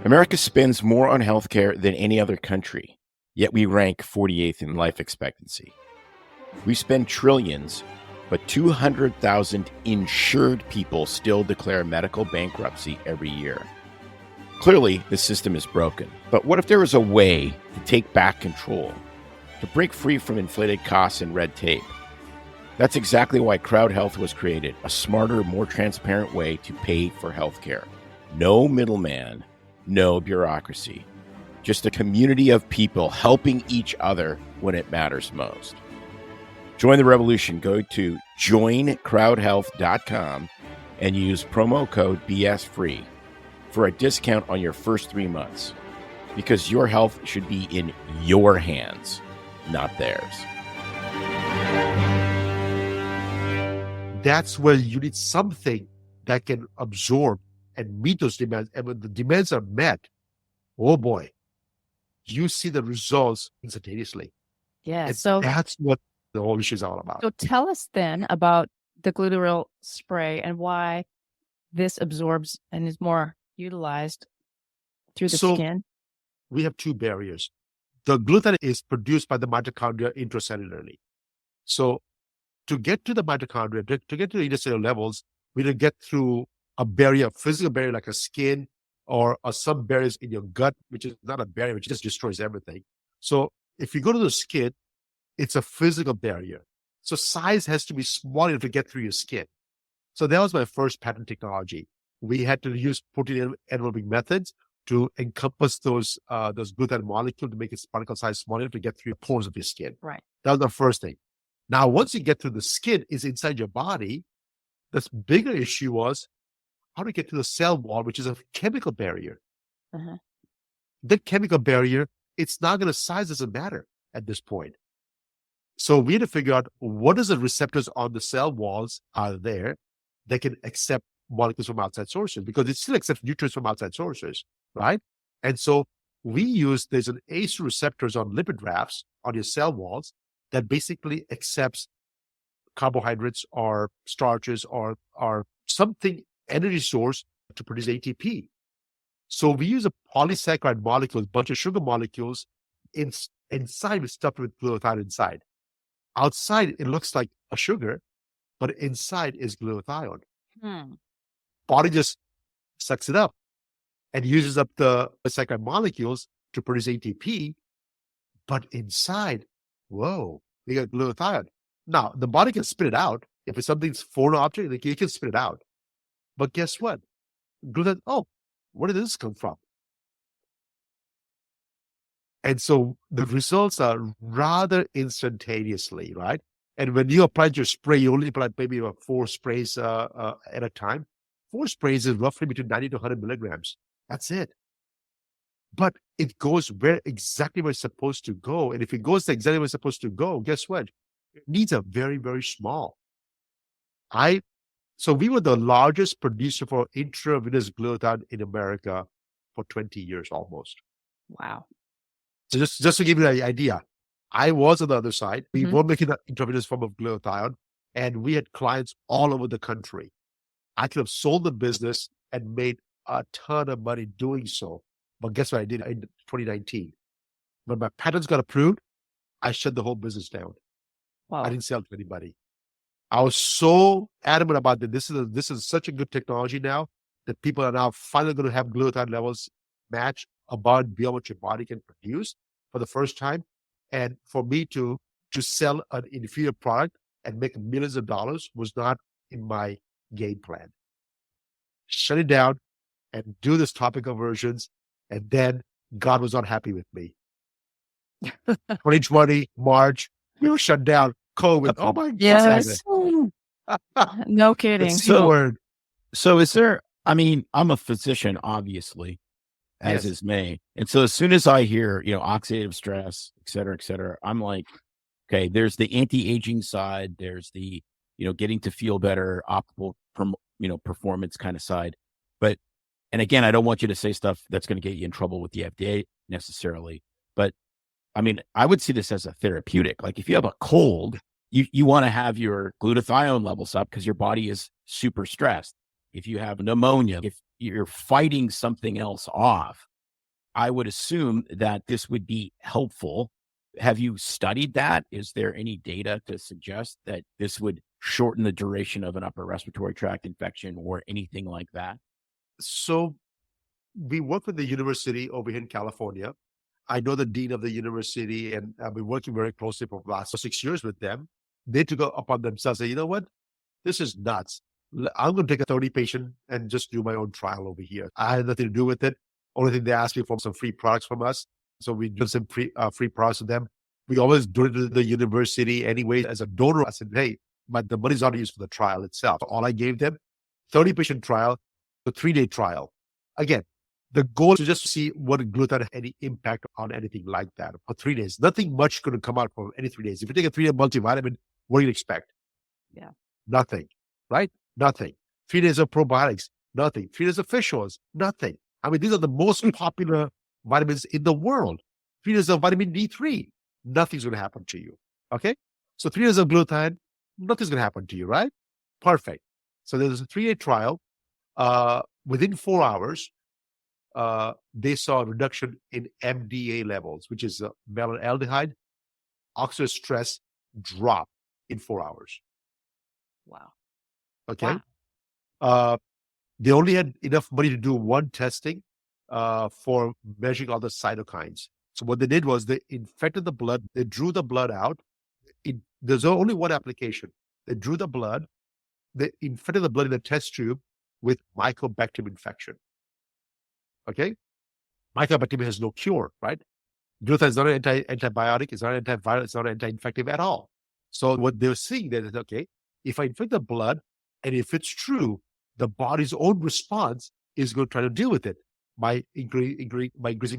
America spends more on healthcare than any other country, yet we rank 48th in life expectancy. We spend trillions, but 200,000 insured people still declare medical bankruptcy every year. Clearly, the system is broken. But what if there was a way to take back control, to break free from inflated costs and red tape? That's exactly why Crowd Health was created, a smarter, more transparent way to pay for healthcare. No middleman, no bureaucracy. Just a community of people helping each other when it matters most. Join the revolution. Go to joincrowdhealth.com and use promo code BSFREE for a discount on your first 3 months. Because your health should be in your hands, not theirs. That's where you need something that can absorb and meet those demands. And when the demands are met, oh boy, you see the results instantaneously. Yeah. And so that's what the whole issue is all about. So tell us then about the glutathione spray and why this absorbs and is more utilized through the skin. We have two barriers. the glutathione is produced by the mitochondria intracellularly. So to get to the mitochondria, to get to the intercellular levels, we need to get through a barrier, a physical barrier like a skin or some barriers in your gut, which is not a barrier, which just destroys everything. So if you go to the skin, it's a physical barrier. So size has to be small enough to get through your skin. So that was my first patent technology. We had to use protein enveloping methods to encompass those glutathione molecules to make its particle size small enough to get through the pores of your skin. Right. That was the first thing. Now, once you get through the skin, is inside your body. This bigger issue was how to get to the cell wall, which is a chemical barrier. Uh-huh. That chemical barrier, it's not going to size doesn't matter at this point. So we had to figure out what is the receptors on the cell walls are there that can accept molecules from outside sources, because it still accepts nutrients from outside sources, right? And so there's an ACE receptors on lipid rafts on your cell walls that basically accepts carbohydrates or starches or something, energy source to produce ATP. So we use a polysaccharide molecule, a bunch of sugar molecules inside is stuffed with glutathione inside. Outside, it looks like a sugar, but inside is glutathione. Body just sucks it up and uses up the saccharide molecules to produce ATP, but inside, whoa, you got glutathione. Now, the body can spit it out. If it's something's foreign object, it can spit it out. But guess what? Glutathione, where did this come from? And so the results are rather instantaneously, right? And when you apply your spray, you only apply maybe about 4 sprays at a time. 4 sprays is roughly between 90 to 100 milligrams. That's it. But it goes exactly where it's supposed to go. And if it goes exactly where it's supposed to go, guess what? It needs a very, very small. So we were the largest producer for intravenous glutathione in America for 20 years almost. Wow. So just to give you an idea, I was on the other side. We were making the intravenous form of glutathione, and we had clients all over the country. I could have sold the business and made a ton of money doing so. But guess what I did in 2019? When my patents got approved, I shut the whole business down. Wow. I didn't sell to anybody. I was so adamant about that. This is such a good technology now that people are now finally going to have glutathione levels match above beyond what your body can produce for the first time. And for me to sell an inferior product and make millions of dollars was not in my game plan. Shut it down and do this topical versions. And then God was not happy with me. 2020, March, we were shut down. COVID. Oh my God. Yes. No kidding. So is there, I mean, I'm a physician, obviously, as is May. And so as soon as I hear, oxidative stress, et cetera, I'm like, okay, there's the anti-aging side. There's the, getting to feel better, optimal, performance kind of side. But, and again, I don't want you to say stuff that's going to get you in trouble with the FDA necessarily. But I mean, I would see this as a therapeutic. Like if you have a cold, you want to have your glutathione levels up because your body is super stressed. If you have pneumonia, if you're fighting something else off, I would assume that this would be helpful. Have you studied that? Is there any data to suggest that this would shorten the duration of an upper respiratory tract infection or anything like that? So we work with the university over here in California. I know the dean of the university, and I've been working very closely for the last 6 years with them. They took it upon themselves and say, you know what? This is nuts. I'm going to take a 30 patient and just do my own trial over here. I had nothing to do with it. Only thing they asked me for some free products from us. So we did some free products to them. We always do it to the university anyway. As a donor, I said, hey, but the money's not used for the trial itself. All I gave them, 30 patient trial, a 3-day trial. Again, the goal is to just see what glutathione has any impact on anything like that for 3 days. Nothing much going to come out from any 3 days. If you take a 3-day multivitamin, what do you expect? Yeah. Nothing, right? Nothing. 3 days of probiotics, nothing. 3 days of fish oils, nothing. I mean, these are the most popular vitamins in the world. 3 days of vitamin D3, nothing's going to happen to you. Okay? So 3 days of glutathione, nothing's going to happen to you, right? Perfect. So there's a 3-day trial. Within 4 hours, they saw a reduction in MDA levels, which is malonaldehyde. Oxidative stress dropped in 4 hours. Wow. Okay. Wow. They only had enough money to do one testing for measuring all the cytokines. So what they did was they infected the blood, they drew the blood out. There's only one application. They drew the blood, they infected the blood in the test tube with mycobacterium infection. Okay? Mycobacterium has no cure, right? Glutathione is not an antibiotic, it's not an antiviral, it's not anti-infective at all. So what they're seeing that is, okay, if I infect the blood, and if it's true, the body's own response is going to try to deal with it by increasing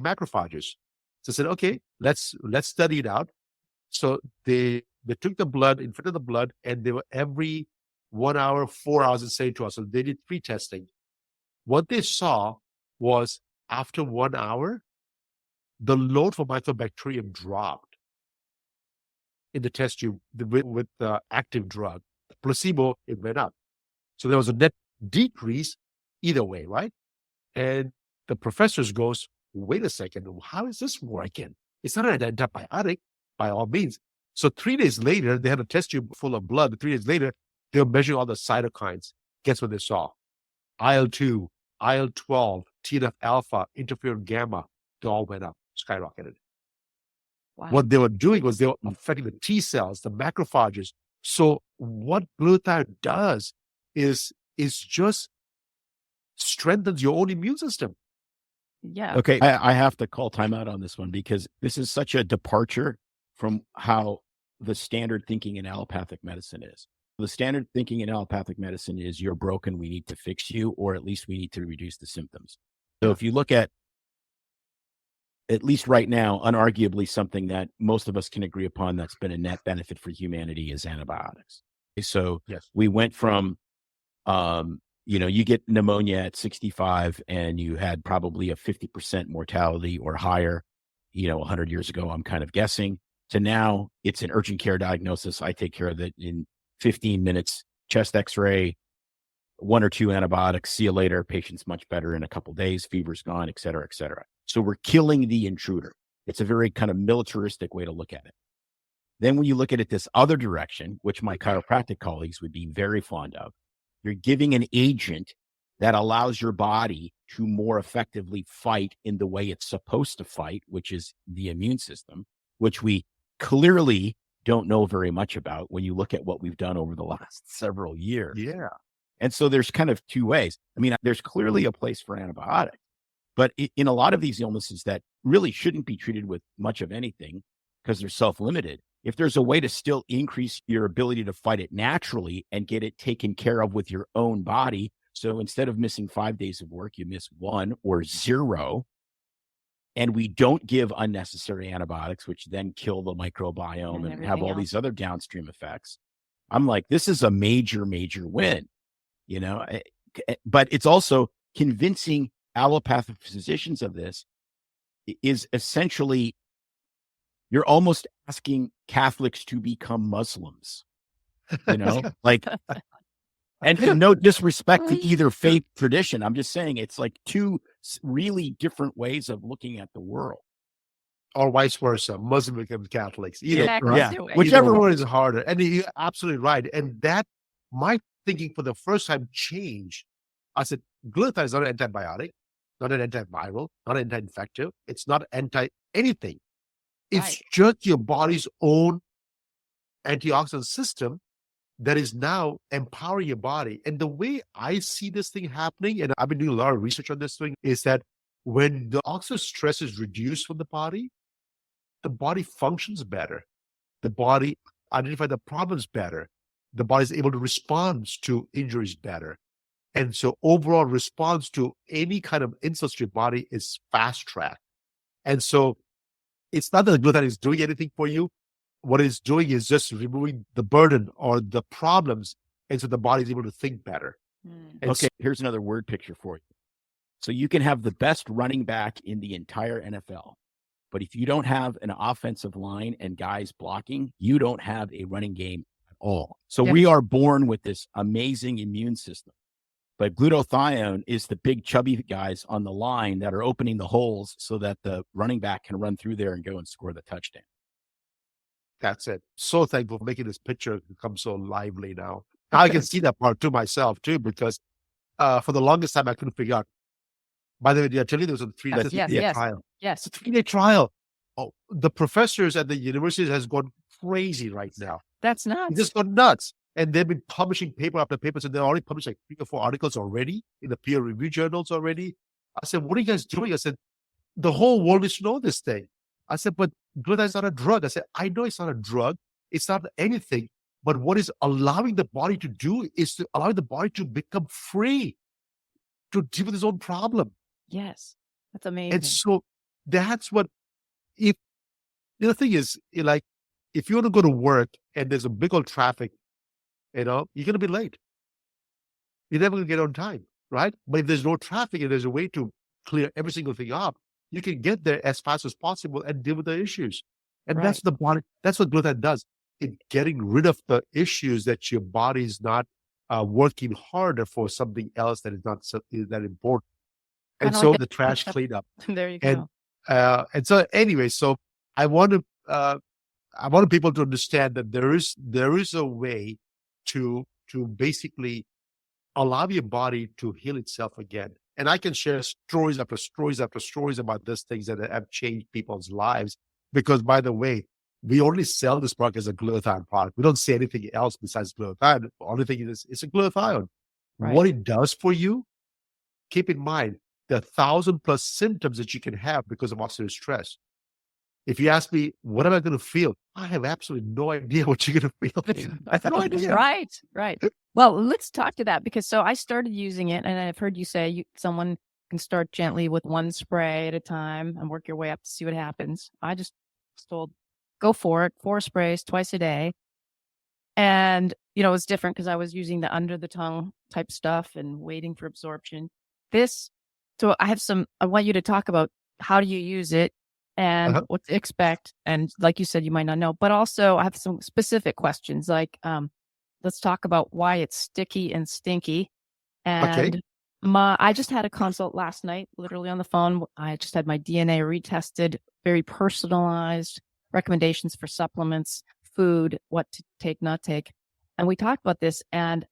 macrophages. So I said, okay, let's study it out. So they took the blood, infected the blood, and they were every 1 hour, 4 hours, and say to us. So they did pre-testing. What they saw was after 1 hour, the load for mycobacterium dropped in the test tube with the active drug. The placebo, it went up. So there was a net decrease either way, right? And the professors goes, wait a second, how is this working? It's not an antibiotic by all means. So 3 days later, they had a test tube full of blood. 3 days later, they were measuring all the cytokines. Guess what they saw? IL-2, IL-12, TNF alpha, interferon gamma, they all went up, skyrocketed. Wow. What they were doing was they were infecting the T cells, the macrophages. So what glutathione does is just strengthens your own immune system. Yeah. Okay, I have to call timeout on this one because this is such a departure from how the standard thinking in allopathic medicine is. The standard thinking in allopathic medicine is you're broken, we need to fix you, or at least we need to reduce the symptoms. So if you look at least right now, unarguably something that most of us can agree upon that's been a net benefit for humanity is antibiotics. So Yes. we went from, you get pneumonia at 65 and you had probably a 50% mortality or higher, 100 years ago, I'm kind of guessing, to now it's an urgent care diagnosis. I take care of it in 15 minutes, chest x-ray, 1 or 2 antibiotics, see you later, patient's much better in a couple of days, fever's gone, et cetera, et cetera. So we're killing the intruder. It's a very kind of militaristic way to look at it. Then when you look at it this other direction, which my chiropractic colleagues would be very fond of, you're giving an agent that allows your body to more effectively fight in the way it's supposed to fight, which is the immune system, which we clearly don't know very much about when you look at what we've done over the last several years. Yeah. And so there's kind of 2 ways. I mean, there's clearly a place for antibiotics, but in a lot of these illnesses that really shouldn't be treated with much of anything because they're self-limited, if there's a way to still increase your ability to fight it naturally and get it taken care of with your own body, so instead of missing 5 days of work, you miss 1 or 0, and we don't give unnecessary antibiotics, which then kill the microbiome and have all these other downstream effects. I'm like, this is a major, major win, but it's also convincing allopathic physicians of this is essentially, you're almost asking Catholics to become Muslims, and no disrespect to either faith tradition. I'm just saying it's like 2 really different ways of looking at the world. Or vice versa, Muslim becomes Catholics. Whichever one is harder. And you're absolutely right. And that, my thinking for the first time changed. I said, glutathione is not an antibiotic, not an antiviral, not anti-infective. It's not anti-anything. It's just your body's own antioxidant system that is now empowering your body. And the way I see this thing happening, and I've been doing a lot of research on this thing, is that when the oxidative stress is reduced from the body functions better. The body identifies the problems better. The body is able to respond to injuries better. And so overall response to any kind of insult to your body is fast tracked. And so it's not that the glutathione is doing anything for you. What it's doing is just removing the burden or the problems. And so the body is able to think better. Okay, here's another word picture for you. So you can have the best running back in the entire NFL, but if you don't have an offensive line and guys blocking, you don't have a running game at all. So we are born with this amazing immune system. But glutathione is the big chubby guys on the line that are opening the holes so that the running back can run through there and go and score the touchdown. That's it. So thankful for making this picture become so lively now. Now I can see that part to myself too, because for the longest time I couldn't figure out. By the way, did I tell you there was a 3-day trial? Yes. It's a 3-day trial. Oh, the professors at the universities has gone crazy right now. That's They nuts. just gone nuts. And they've been publishing paper after paper. So they already published like 3 or 4 articles already in the peer review journals already. I said, what are you guys doing? I said, the whole world needs to know this thing. I said, but glutathione is not a drug. I said, I know it's not a drug. It's not anything. But what is allowing the body to do is to allow the body to become free to deal with its own problem. Yes. That's amazing. And so that's what, if the thing is, like, if you want to go to work and there's a big old traffic, you're going to be late. You're never going to get on time, right? But if there's no traffic and there's a way to clear every single thing up, you can get there as fast as possible and deal with the issues. And that's the body. That's what glutathione does. It's getting rid of the issues that your body is not working harder for something else that is not that important. And Kinda so like the trash cleanup. There you go. And so anyway, so I want people to understand that there is a way to basically allow your body to heal itself again. And I can share stories after stories after stories about these things that have changed people's lives. Because, by the way, we only sell this product as a glutathione product. We don't say anything else besides glutathione. The only thing is it's a glutathione. Right. What it does for you, keep in mind, there are 1,000+ symptoms that you can have because of oxidative stress. If you ask me, what am I going to feel? I have absolutely no idea what you're going to feel. I have no idea. Right. Well, let's talk to that, because so I started using it, and I've heard you say someone can start gently with 1 spray at a time and work your way up to see what happens. I just was told, go for it, 4 sprays twice a day. And, it was different because I was using the under the tongue type stuff and waiting for absorption. So I want you to talk about how do you use it and what to expect. And like you said, you might not know, but also I have some specific questions, like, let's talk about why it's sticky and stinky. And I just had a consult last night, literally on the phone. I just had my DNA retested, very personalized recommendations for supplements, food, what to take, not take. And we talked about this, and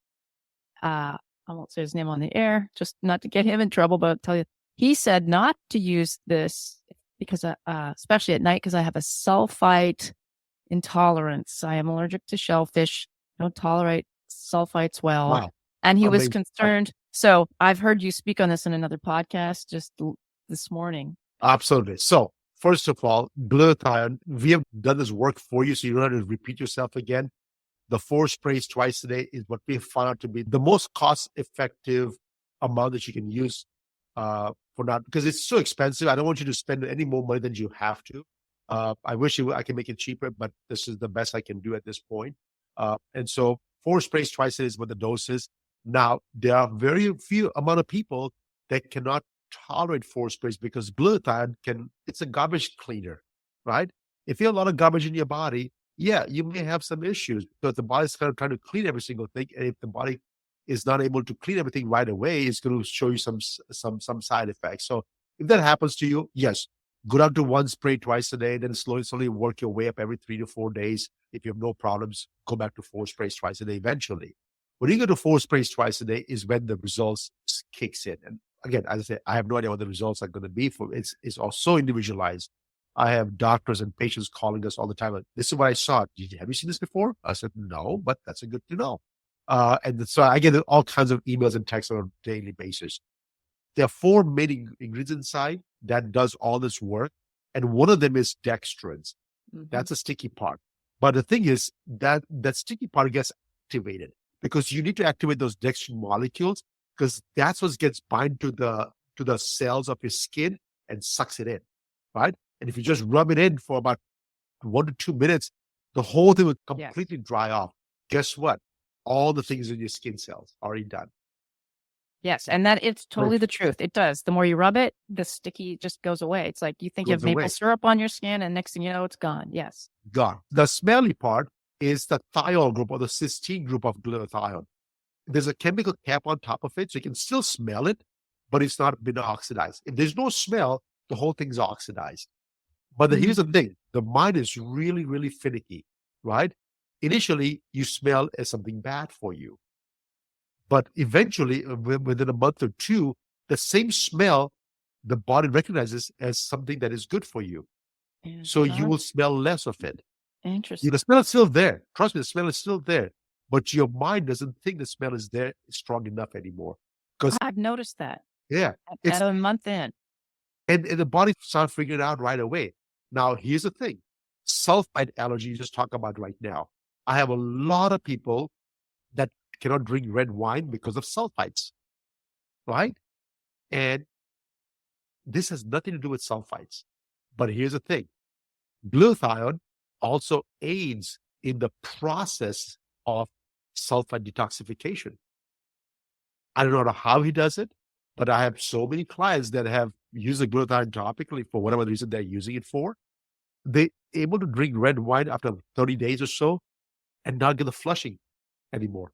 I won't say his name on the air, just not to get him in trouble, but I'll tell you, he said not to use this because, especially at night, because I have a sulfite intolerance. I am allergic to shellfish. I don't tolerate sulfites well. Wow. And he was concerned. So I've heard you speak on this in another podcast just this morning. Absolutely. So first of all, glutathione, we have done this work for you so you don't have to repeat yourself again. The 4 sprays twice a day is what we found out to be the most cost-effective amount that you can use for not, because it's so expensive. I don't want you to spend any more money than you have to. I wish I can make it cheaper, but this is the best I can do at this point. And so 4 sprays twice a day is what the dose is. Now, there are very few amount of people that cannot tolerate 4 sprays because glutathione it's a garbage cleaner, right? If you have a lot of garbage in your body, yeah, you may have some issues because the body's kind of trying to clean every single thing. And if the body is not able to clean everything right away, it's going to show you some side effects. So if that happens to you, yes, go down to 1 spray twice a day, then slowly work your way up every 3 to 4 days. If you have no problems, go back to 4 sprays twice a day eventually. When you go to 4 sprays twice a day is when the results kicks in. And again, as I said, I have no idea what the results are going to be for. It's also individualized. I have doctors and patients calling us all the time. Like, this is what I saw. Have you seen this before? I said, no, but that's a good to know. And so I get all kinds of emails and texts on a daily basis. There are 4 main ingredients inside that does all this work. And one of them is dextrins. Mm-hmm. That's a sticky part. But the thing is that sticky part gets activated because you need to activate those dextrin molecules because that's what gets bind to the cells of your skin and sucks it in, right? And if you just rub it in for about 1 to 2 minutes, the whole thing will completely dry off. Guess what? All the things in your skin cells are already done. Yes, and that it's totally the truth. It does. The more you rub it, the sticky just goes away. It's like you think you have maple syrup on your skin, and next thing you know, it's gone. Yes. Gone. The smelly part is the thiol group or the cysteine group of glutathione. there's a chemical cap on top of it, so you can still smell it, but it's not been oxidized. If there's no smell, the whole thing's oxidized. But here's the thing, the mind is really, really finicky, right? Initially, you smell as something bad for you. But eventually, within a month or two, the same smell, the body recognizes as something that is good for you. So you will smell less of it. Interesting. The smell is still there. Trust me, the smell is still there. But your mind doesn't think the smell is there strong enough anymore. Because I've noticed that. yeah, At a month in. and the body starts figuring it out right away. Now, here's the thing. Sulfite allergy, you just talk about right now. I have a lot of people that cannot drink red wine because of sulfites, right? And this has nothing to do with sulfites. But here's the thing. Glutathione also aids in the process of sulfite detoxification. I don't know how he does it, but I have so many clients that have used the glutathione topically for whatever reason they're using it for. They're able to drink red wine after 30 days or so and not get the flushing anymore.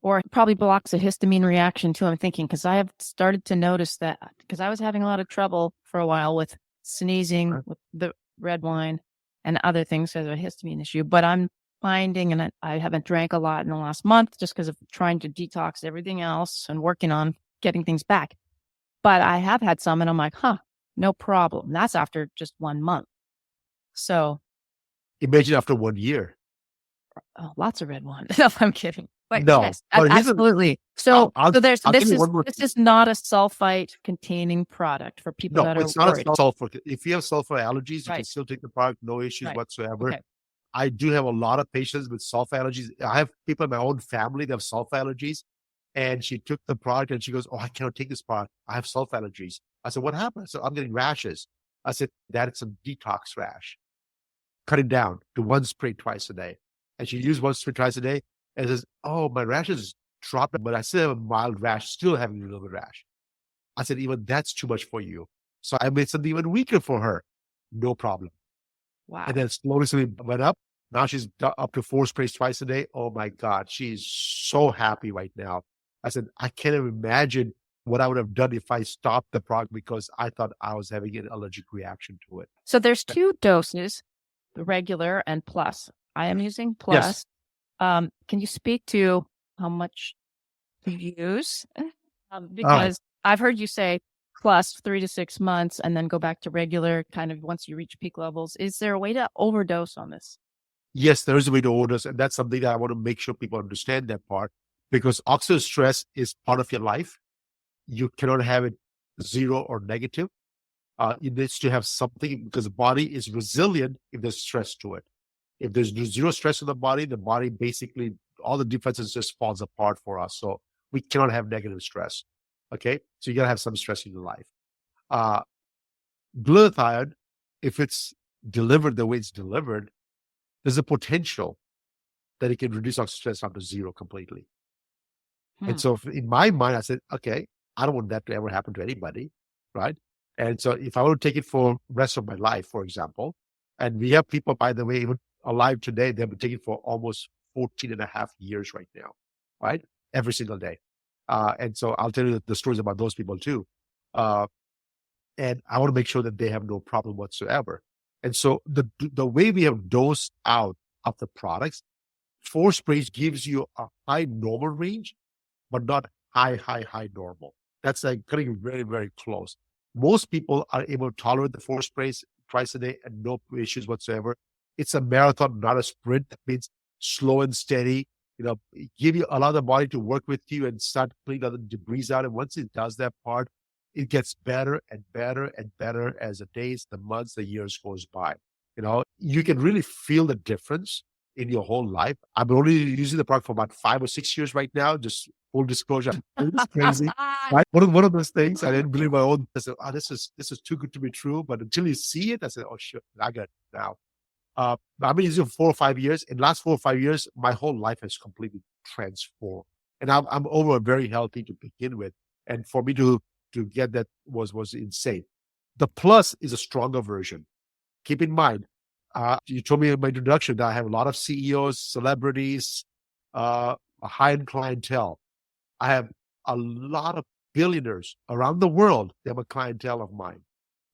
Or it probably blocks a histamine reaction too, I'm thinking, because I have started to notice that, because I was having a lot of trouble for a while with sneezing with the red wine and other things as a histamine issue. But I'm finding, and I haven't drank a lot in the last month just because of trying to detox everything else and working on getting things back. But I have had some and I'm like, no problem. That's after just 1 month. So imagine after 1 year. Lots of red wine. No, I'm kidding. But no, yes, but absolutely. So, this this is not a sulfite containing product for people that are it's not worried. a sulfur. If you have sulfur allergies, you Right. can still take the product, no issues Right. whatsoever. Okay. I do have a lot of patients with sulfur allergies. I have people in my own family that have sulfur allergies, and she took the product and she goes, "Oh, I cannot take this product. I have sulfur allergies." I said, "What happened?" So I'm getting rashes. I said, "That's a detox rash. Cut it down to 1 spray twice a day." And she used 1 spray twice a day and says, "Oh, my rashes dropped, but I still have a mild rash, still having a little bit of rash." I said, "Even that's too much for you." So I made something even weaker for her. No problem. Wow. And then slowly went up. Now she's up to 4 sprays twice a day. Oh my God, she's so happy right now. I said, I can't even imagine what I would have done if I stopped the product because I thought I was having an allergic reaction to it. So there's 2 doses, the regular and plus. I am using plus. Yes. Can you speak to how much you use? Because I've heard you say plus 3 to 6 months and then go back to regular kind of once you reach peak levels. Is there a way to overdose on this? Yes, there is a way to overdose. And that's something that I want to make sure people understand that part because oxidative stress is part of your life. You cannot have it zero or negative. It needs to have something because the body is resilient if there's stress to it. If there's zero stress in the body basically, all the defenses just falls apart for us. So we cannot have negative stress. Okay. So you got to have some stress in your life. Glutathione, if it's delivered the way it's delivered, there's a potential that it can reduce oxidative stress down to zero completely. And so in my mind, I said, okay, I don't want that to ever happen to anybody. Right. And so if I want to take it for the rest of my life, for example, and we have people, by the way, even alive today, they've been taking it for almost 14 and a half years right now, right? Every single day. And so I'll tell you the stories about those people too. And I want to make sure that they have no problem whatsoever. And so the way we have dosed out of the products, 4 sprays gives you a high normal range, but not high normal. That's like getting very, very close. Most people are able to tolerate the 4 sprays twice a day and no issues whatsoever. It's a marathon, not a sprint. That means slow and steady. Allow the body to work with you and start cleaning the debris out. And once it does that part, it gets better and better and better as the days, the months, the years goes by. You can really feel the difference in your whole life. I'm only using the product for about 5 or 6 years right now. Just full disclosure, it's crazy. Right? One of those things, I didn't believe my own. I said, "Oh, this is too good to be true." But until you see it, I said, "Oh shit, I got it now." I've been using it for 4 or 5 years. In the last 4 or 5 years, my whole life has completely transformed, and I'm over very healthy to begin with. And for me to get that was insane. The plus is a stronger version. Keep in mind, you told me in my introduction that I have a lot of CEOs, celebrities, a high-end clientele. I have a lot of billionaires around the world. They have a clientele of mine,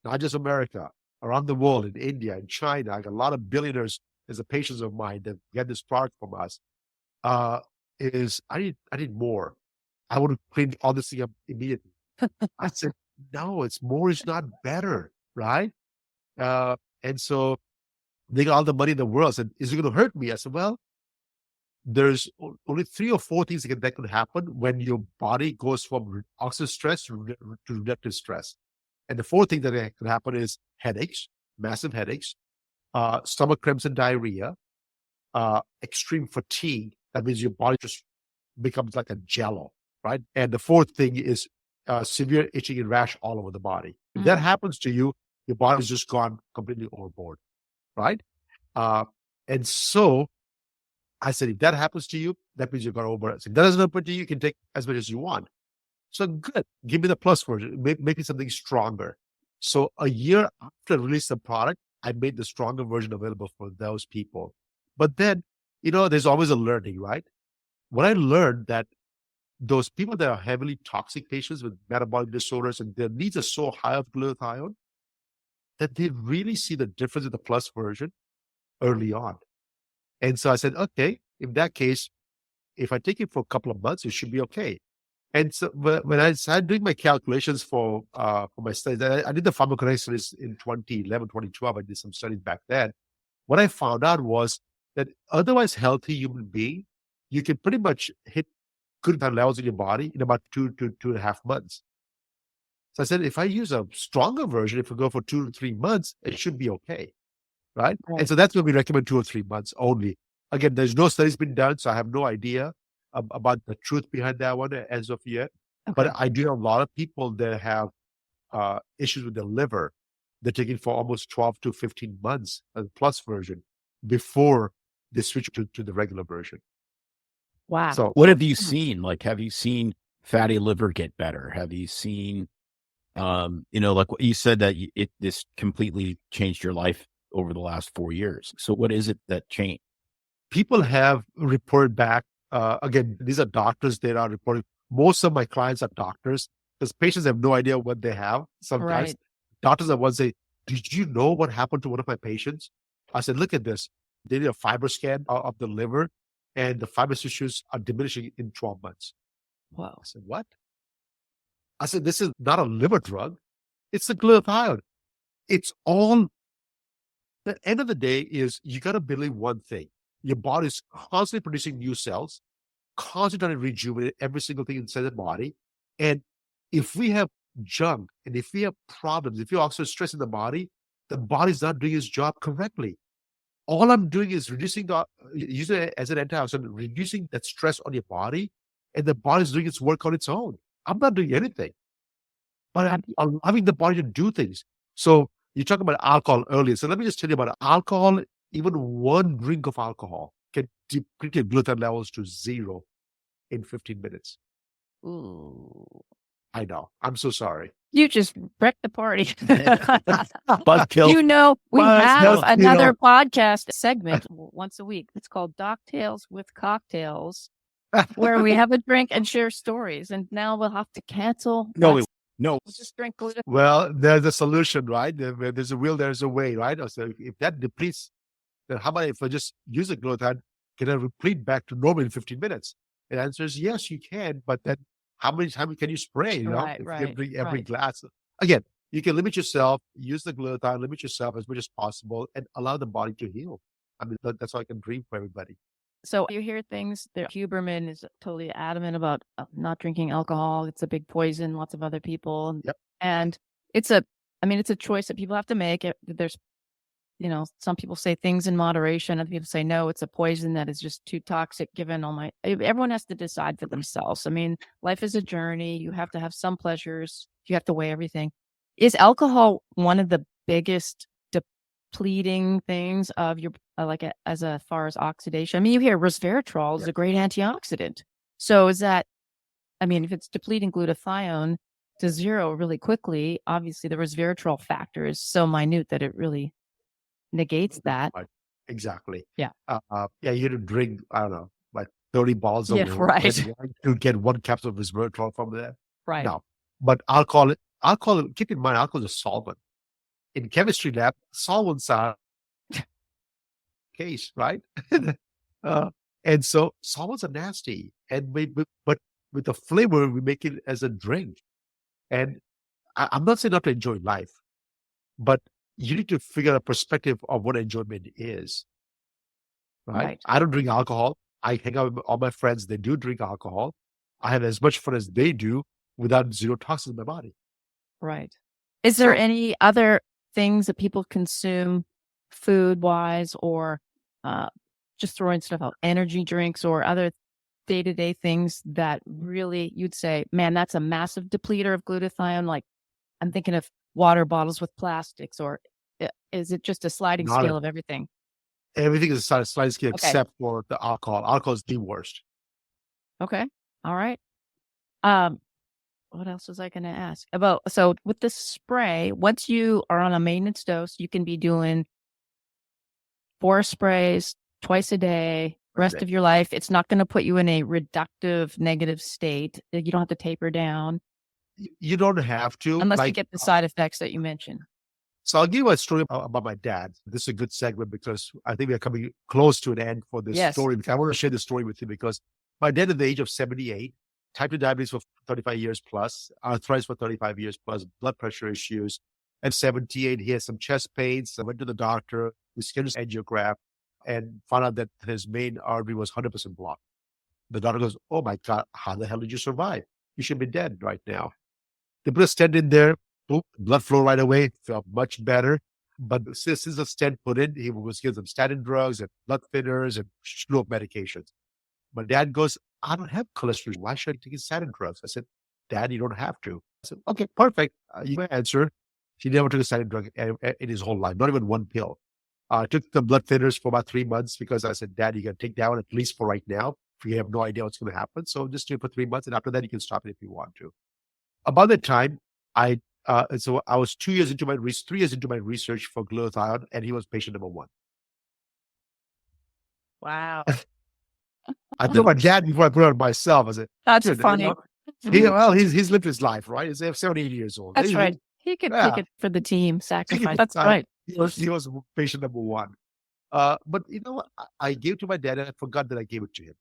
not just America, around the world, in India, in China. I got a lot of billionaires as a patients of mine that get this product from us. I need more. I want to clean all this thing up immediately. I said, no, it's more is not better, right? And so they got all the money in the world. I said, is it going to hurt me? I said, well, there's only 3 or 4 things that could happen when your body goes from oxidative stress to reductive stress. And the 4th thing that can happen is headaches, massive headaches, stomach cramps and diarrhea, extreme fatigue. That means your body just becomes like a jello, right? And the 4th thing is severe itching and rash all over the body. If that happens to you, your body's just gone completely overboard, right? And so I said, if that happens to you, that means you've gone over. If that doesn't happen to you, you can take as much as you want. So good. Give me the plus version. Make me something stronger. So a year after I released the product, I made the stronger version available for those people. But then, there's always a learning, right? When I learned that those people that are heavily toxic patients with metabolic disorders and their needs are so high of glutathione, that they really see the difference in the plus version early on. And so I said, okay, in that case, if I take it for a couple of months, it should be okay. And so when I started doing my calculations for my studies, I did the pharmacokinetic studies in 2011, 2012. I did some studies back then. What I found out was that otherwise healthy human being, you can pretty much hit glutathione levels in your body in about 2 to 2.5 months. So I said, if I use a stronger version, if we go for 2 to 3 months, it should be okay, right? And so that's when we recommend 2 or 3 months only. Again, there's no studies been done, so I have no idea about the truth behind that one as of yet. Okay. But I do have a lot of people that have issues with the liver. They're taking for almost 12 to 15 months, the plus version, before they switch to the regular version. Wow. So what have you seen? Like, have you seen fatty liver get better? Have you seen, like what you said that this completely changed your life over the last 4 years. So what is it that changed? People have reported back. Again, these are doctors that are reporting. Most of my clients are doctors because patients have no idea what they have. Sometimes doctors are ones say, did you know what happened to one of my patients? I said, look at this. They did a fiber scan of the liver and the fibrous tissues are diminishing in 12 months. Wow. I said, what? I said, this is not a liver drug. It's the glutathione. It's all, the end of the day is you got to believe one thing. Your body is constantly producing new cells, constantly trying to rejuvenate every single thing inside the body. And if we have junk and if we have problems, if you're also stress in the body's not doing its job correctly. All I'm doing is reducing using it as an antioxidant, reducing that stress on your body, and the body's doing its work on its own. I'm not doing anything, but I'm allowing the body to do things. So you talked about alcohol earlier. So let me just tell you about alcohol. Even one drink of alcohol can deplete your glutathione levels to 0 in 15 minutes. Ooh. I know. I'm so sorry. You just wrecked the party. Buzzkill. We have another podcast segment once a week. It's called Doctails with Cocktails, where we have a drink and share stories. And now we'll have to cancel. No. We'll just drink glutathione. Well, there's a solution, right? Where there's a will, there's a way, right? So if that depletes, then how about if I just use a glutathione, can I replete back to normal in 15 minutes? And the answer is yes, you can. But then how many times can you spray? You know, if you can drink every glass. Again, you can limit yourself, use the glutathione, limit yourself as much as possible, and allow the body to heal. I mean, that's all I can dream for everybody. So you hear things that Huberman is totally adamant about not drinking alcohol. It's a big poison, lots of other people. Yep. And it's a choice that people have to make. There's, some people say things in moderation. Other people say, no, it's a poison that is just too toxic given everyone has to decide for themselves. I mean, life is a journey. You have to have some pleasures. You have to weigh everything. Is alcohol one of the biggest depleting things of your, as far as oxidation? I mean, you hear resveratrol is a great antioxidant. So is that, if it's depleting glutathione to 0 really quickly, obviously the resveratrol factor is so minute that it really negates that. Exactly. Yeah. You had to drink, I don't know, like 30 bottles of Yeah, right. wine to get one capsule of resveratrol from there. Right. No. But alcohol, keep in mind, alcohol is a solvent. In chemistry lab, solvents are case, right? uh, and so solvents are nasty. But with the flavor, we make it as a drink. And I'm not saying not to enjoy life, but you need to figure out a perspective of what enjoyment is, right? Right. I don't drink alcohol. I hang out with all my friends. They do drink alcohol. I have as much fun as they do without zero toxins in my body. Right. Is there So- any other things that people consume food wise or just throwing stuff out, energy drinks or other day-to-day things that really you'd say, man, that's a massive depleter of glutathione? Like I'm thinking of water bottles with plastics, or is it just a sliding Not scale a- of everything? Everything is a sliding scale Okay. except for the alcohol. Alcohol is the worst. Okay. All right. What else was I going to ask about? So with the spray, once you are on a maintenance dose, you can be doing 4 sprays twice a day, rest Okay. of your life. It's not going to put you in a reductive negative state. You don't have to taper down You don't have to. unless you like, get the side effects that you mentioned. So I'll give you a story about my dad. This is a good segment because I think we are coming close to an end for this Yes. story. I want to share this story with you because my dad at the age of 78, type 2 diabetes for 35 years plus, arthritis for 35 years plus, blood pressure issues. At 78, he has some chest pains. I went to the doctor. We scheduled an angiograph and found out that his main artery was 100% blocked. The doctor goes, "Oh my God, how the hell did you survive? You should be dead right now." They put a stent in there. Boom, blood flow right away. Felt much better. But since the stent put in, he was given some statin drugs and blood thinners and slew of medications. My dad goes, "I don't have cholesterol. Why should I take statin drugs?" I said, "Dad, you don't have to." I said, "Okay, perfect. You answer." He never took a statin drug in his whole life, not even one pill. I took the blood thinners for about 3 months because I said, "Dad, you got to take that one at least for right now. You have no idea what's going to happen. So just do it for 3 months. And after that, you can stop it if you want to." About that time, so I was 3 years into my research for glutathione, and he was patient number 1. Wow. I told my dad before I put it on myself. I said, That's "Dude, funny. he's lived his life, right? He's 78 years old. That's right. He could Yeah. take it for the team, sacrifice. it. That's right. He was patient number 1. But you know what? I gave it to my dad, and I forgot that I gave it to him.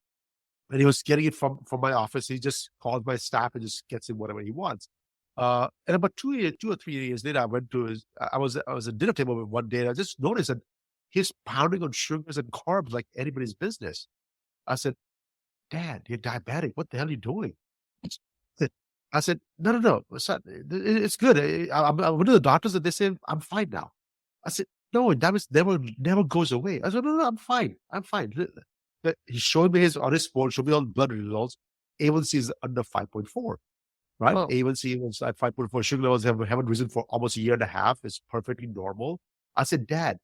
And he was getting it from my office. He just calls my staff and just gets him whatever he wants. And about 2 or 3 years later, I went to I was at dinner table with one day, and I just noticed that he's pounding on sugars and carbs like anybody's business. I said, "Dad, you're diabetic. What the hell are you doing?" I said, No, son, it's good. I went to the doctors and they say I'm fine now. I said, "No, that never goes away." I said, No, I'm fine. I'm fine." But he showed me on his phone, showed me all the blood results. A1C is under 5.4, right? Whoa. A1C was at 5.4. Sugar levels haven't risen for almost a year and a half. It's perfectly normal. I said, "Dad,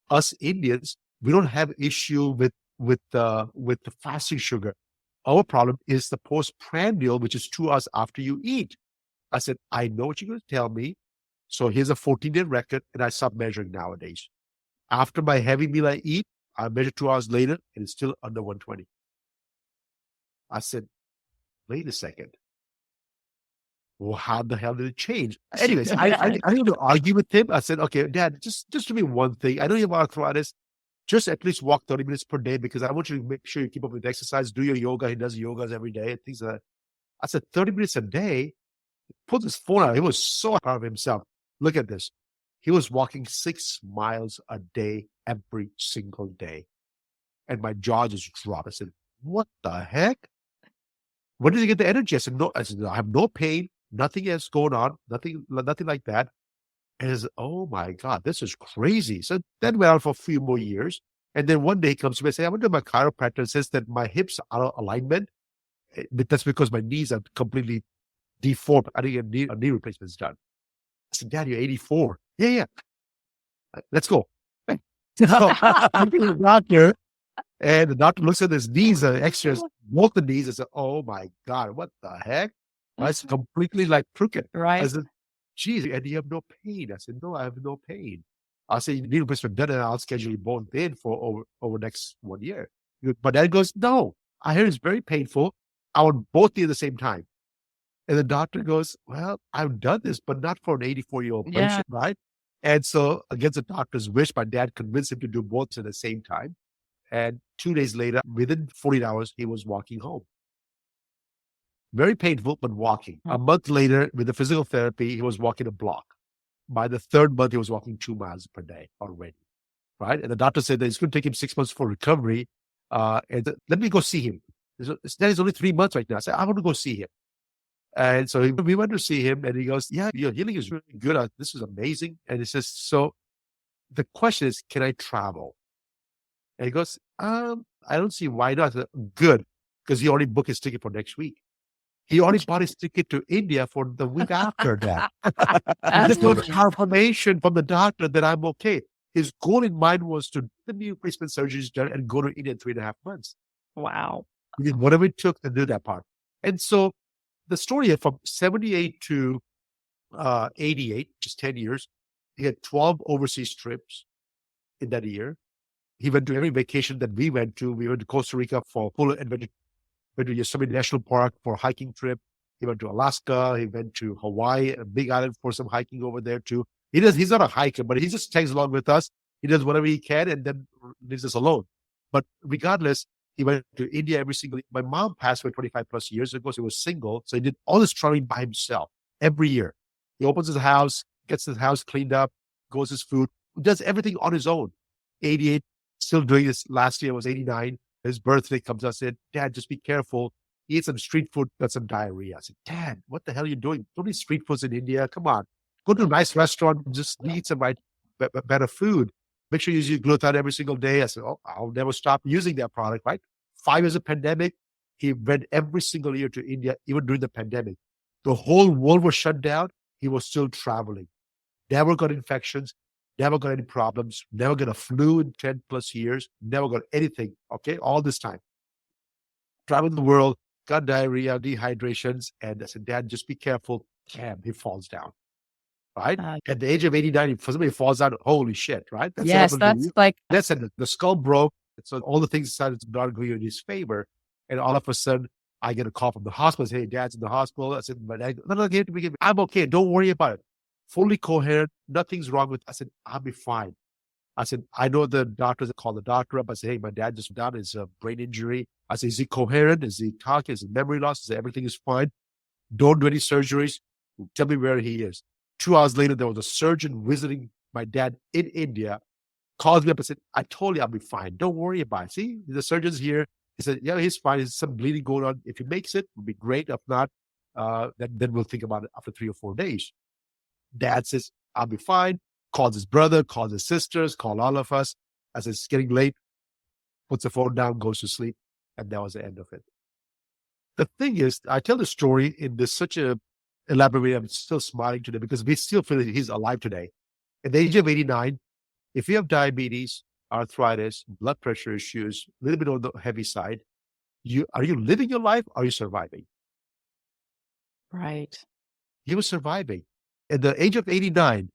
us Indians, we don't have issue with the fasting sugar. Our problem is the postprandial, which is 2 hours after you eat." I said, "I know what you're going to tell me. So here's a 14-day record, and I stop measuring nowadays. After my heavy meal I eat, I measure 2 hours later, and it's still under 120. I said, "Wait a second. Well, how the hell did it change?" Anyways, I didn't want to argue with him. I said, "Okay, Dad, just do me one thing. I know you have arthritis. Just at least walk 30 minutes per day because I want you to make sure you keep up with exercise. Do your yoga." He does yogas every day and things like that. I said, 30 minutes a day? Put his phone out. He was so proud of himself. Look at this. He was walking 6 miles a day every single day. And my jaw just dropped. I said, "What the heck? Where did you get the energy?" I said, "No, I have no pain. Nothing else going on. Nothing like that." And he said, "Oh my God, this is crazy." So that went on for a few more years. And then one day he comes to me and says, "I went to my chiropractor and says that my hips are out of alignment. But that's because my knees are completely deformed. I need a knee replacements done." I said, "Dad, you're 84. Yeah. Let's go." So I'm to the doctor, and the doctor looks at his knees, extras, both the knees, and said, "Oh my God, what the heck?" It's completely like crooked. I Right. said, "Geez, and you have no pain?" I said, "No, I have no pain." I said, "You need replacement done, and I'll schedule you both in for over next 1 year." But dad goes, "No, I heard it's very painful. I want both at the same time. And the doctor goes, well, I've done this, but not for an 84-year-old Yeah. patient, right? And so against the doctor's wish, my dad convinced him to do both at the same time. And 2 days later, within 48 hours, he was walking home. Very painful, but walking. A month later, with the physical therapy, he was walking a block. By the third month, he was walking 2 miles per day already, right? And the doctor said that it's going to take him 6 months for recovery. Let me go see him. That is only 3 months right now. I said, I want to go see him. And so we went to see him, and he goes, yeah, your healing is really good. This is amazing. And he says, so the question is, can I travel? And he goes, I don't see why not. I said, good, because he already booked his ticket for next week. He already bought his ticket to India for the week after that. This was confirmation from the doctor that I'm okay. His goal in mind was to get the knee replacement surgeries done and go to India in 3.5 months. Wow. He did whatever it took to do that part. And so the story from 78 to 88, just 10 years, he had 12 overseas trips in that year. He went to every vacation that we went to. We went to Costa Rica for full adventure. Went to Yosemite National Park for a hiking trip. He went to Alaska. He went to Hawaii, a big island, for some hiking over there too. He's not a hiker, but he just tags along with us. He does whatever he can and then leaves us alone. But regardless, he went to India every single year. My mom passed away 25 plus years ago, so he was single. So he did all this traveling by himself every year. He opens his house, gets his house cleaned up, goes his food, does everything on his own. 88, still doing this. Last year was 89. His birthday comes out and said, Dad, just be careful. He ate some street food, got some diarrhea. I said, Dad, what the hell are you doing? Don't eat street foods in India. Come on. Go to a nice restaurant, just eat some better food. Make sure you use glutathione every single day. I said, oh, I'll never stop using that product, right? 5 years of pandemic, he went every single year to India, even during the pandemic. The whole world was shut down. He was still traveling. Never got infections. Never got any problems, never got a flu in 10 plus years, never got anything, okay, all this time. Traveled the world, got diarrhea, dehydrations, and I said, Dad, just be careful. Damn, he falls down, right? At the age of 89, if somebody falls down, holy shit, right? That's like... That's it. The skull broke, so all the things decided to not go in his favor, and all of a sudden, I get a call from the hospital, say, hey, Dad's in the hospital. I said, but I'm okay, don't worry about it. Fully coherent, nothing's wrong with it. I said, I'll be fine. I said, I know the doctors call the doctor up. I said, hey, my dad just down his brain injury. I said, is he coherent? Is he talking? Is he memory loss? I said, everything is fine. Don't do any surgeries. Tell me where he is. 2 hours later, there was a surgeon visiting my dad in India, calls me up and said, I told you I'll be fine. Don't worry about it. See, the surgeon's here. He said, yeah, he's fine. There's some bleeding going on. If he makes it, it'll be great. If not, then we'll think about it after 3 or 4 days. Dad says, I'll be fine. Calls his brother, calls his sisters, call all of us. I said, it's getting late. Puts the phone down, goes to sleep. And that was the end of it. The thing is, I tell the story in this such a elaborate way. I'm still smiling today because we still feel that he's alive today. At the age of 89, if you have diabetes, arthritis, blood pressure issues, a little bit on the heavy side, are you living your life or are you surviving? Right. He was surviving. At the age of 89,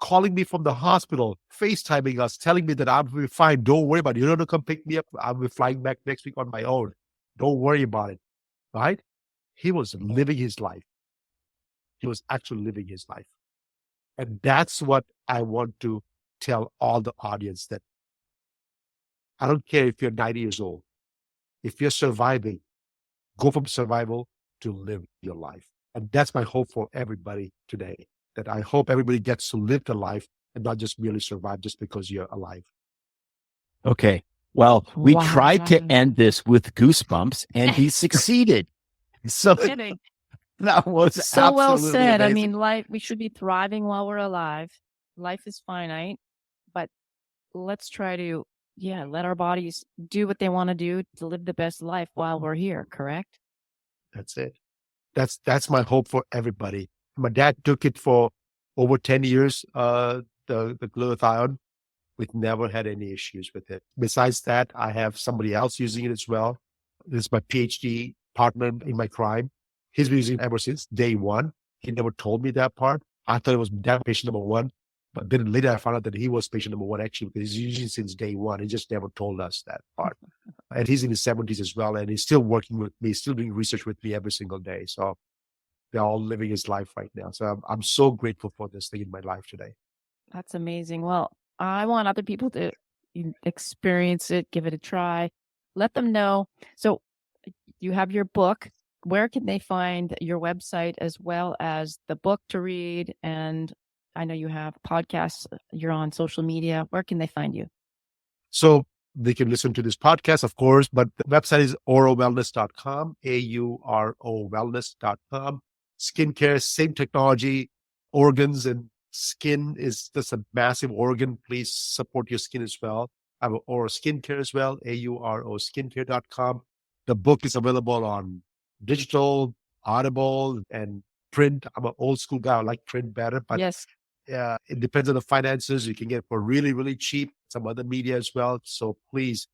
calling me from the hospital, FaceTiming us, telling me that I'll be fine. Don't worry about it. You don't have to come pick me up. I'll be flying back next week on my own. Don't worry about it. Right? He was living his life. He was actually living his life. And that's what I want to tell all the audience, that I don't care if you're 90 years old. If you're surviving, go from survival to live your life. And that's my hope for everybody today, that I hope everybody gets to live their life and not just merely survive just because you're alive. Okay. Well, we tried to end this with goosebumps and he succeeded. So that was so well said. amazing. I mean, life, we should be thriving while we're alive. Life is finite, but let's try to, let our bodies do what they want to do to live the best life while we're here. Correct? That's it. That's my hope for everybody. My dad took it for over 10 years, the glutathione. We've never had any issues with it. Besides that, I have somebody else using it as well. This is my PhD partner in my crime. He's been using it ever since day one. He never told me that part. I thought it was dad patient number one. But then later I found out that he was patient number one actually, because he's using it since day one. He just never told us that part. And he's in his 70s as well. And he's still working with me, still doing research with me every single day. So they're all living his life right now. So I'm so grateful for this thing in my life today. That's amazing. Well, I want other people to experience it, give it a try, let them know. So you have your book. Where can they find your website as well as the book to read? And I know you have podcasts, you're on social media. Where can they find you? So they can listen to this podcast, of course, but the website is aurowellness.com, AURO wellness.com. Skincare, same technology, organs and skin is just a massive organ. Please support your skin as well. I have Auro Skincare as well, AURO skincare.com. The book is available on digital, Audible, and print. I'm an old school guy. I like print better, but yes, it depends on the finances. You can get it for really, really cheap. Some other media as well. So please,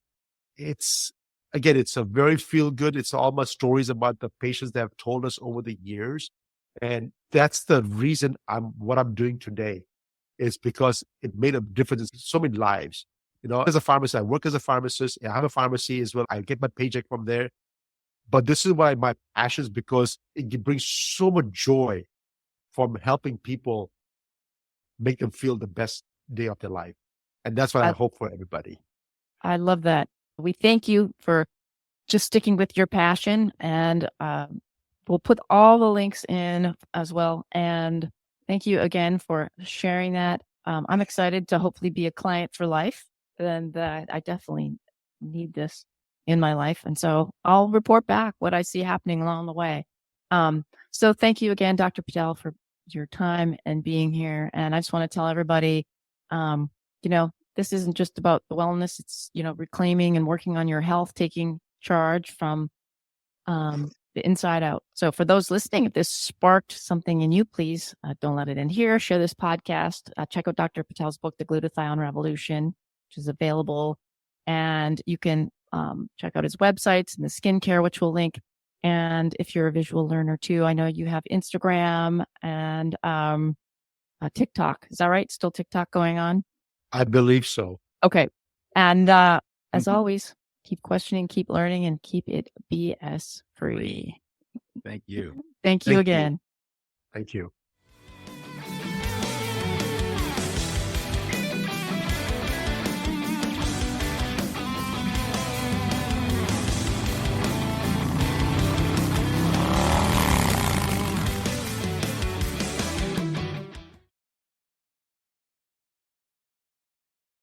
it's a very feel good. It's all my stories about the patients that have told us over the years. And that's the reason what I'm doing today is because it made a difference in so many lives. As a pharmacist, I work as a pharmacist. I have a pharmacy as well. I get my paycheck from there. But this is why my passion is, because it brings so much joy from helping people make them feel the best day of their life. And that's what I hope for everybody. I love that. We thank you for just sticking with your passion, and we'll put all the links in as well. And thank you again for sharing that. I'm excited to hopefully be a client for life, and I definitely need this in my life. And so I'll report back what I see happening along the way. So thank you again, Dr. Patel, for your time and being here. And I just want to tell everybody, this isn't just about the wellness. It's, reclaiming and working on your health, taking charge from the inside out. So for those listening, if this sparked something in you, please don't let it end here. Share this podcast. Check out Dr. Patel's book, The Glutathione Revolution, which is available. And you can check out his websites and the skincare, which we'll link. And if you're a visual learner too, I know you have Instagram and TikTok. Is that right? Still TikTok going on? I believe so. Okay. And as always, keep questioning, keep learning, and keep it BS free. Thank you. Thank you again. Thank you.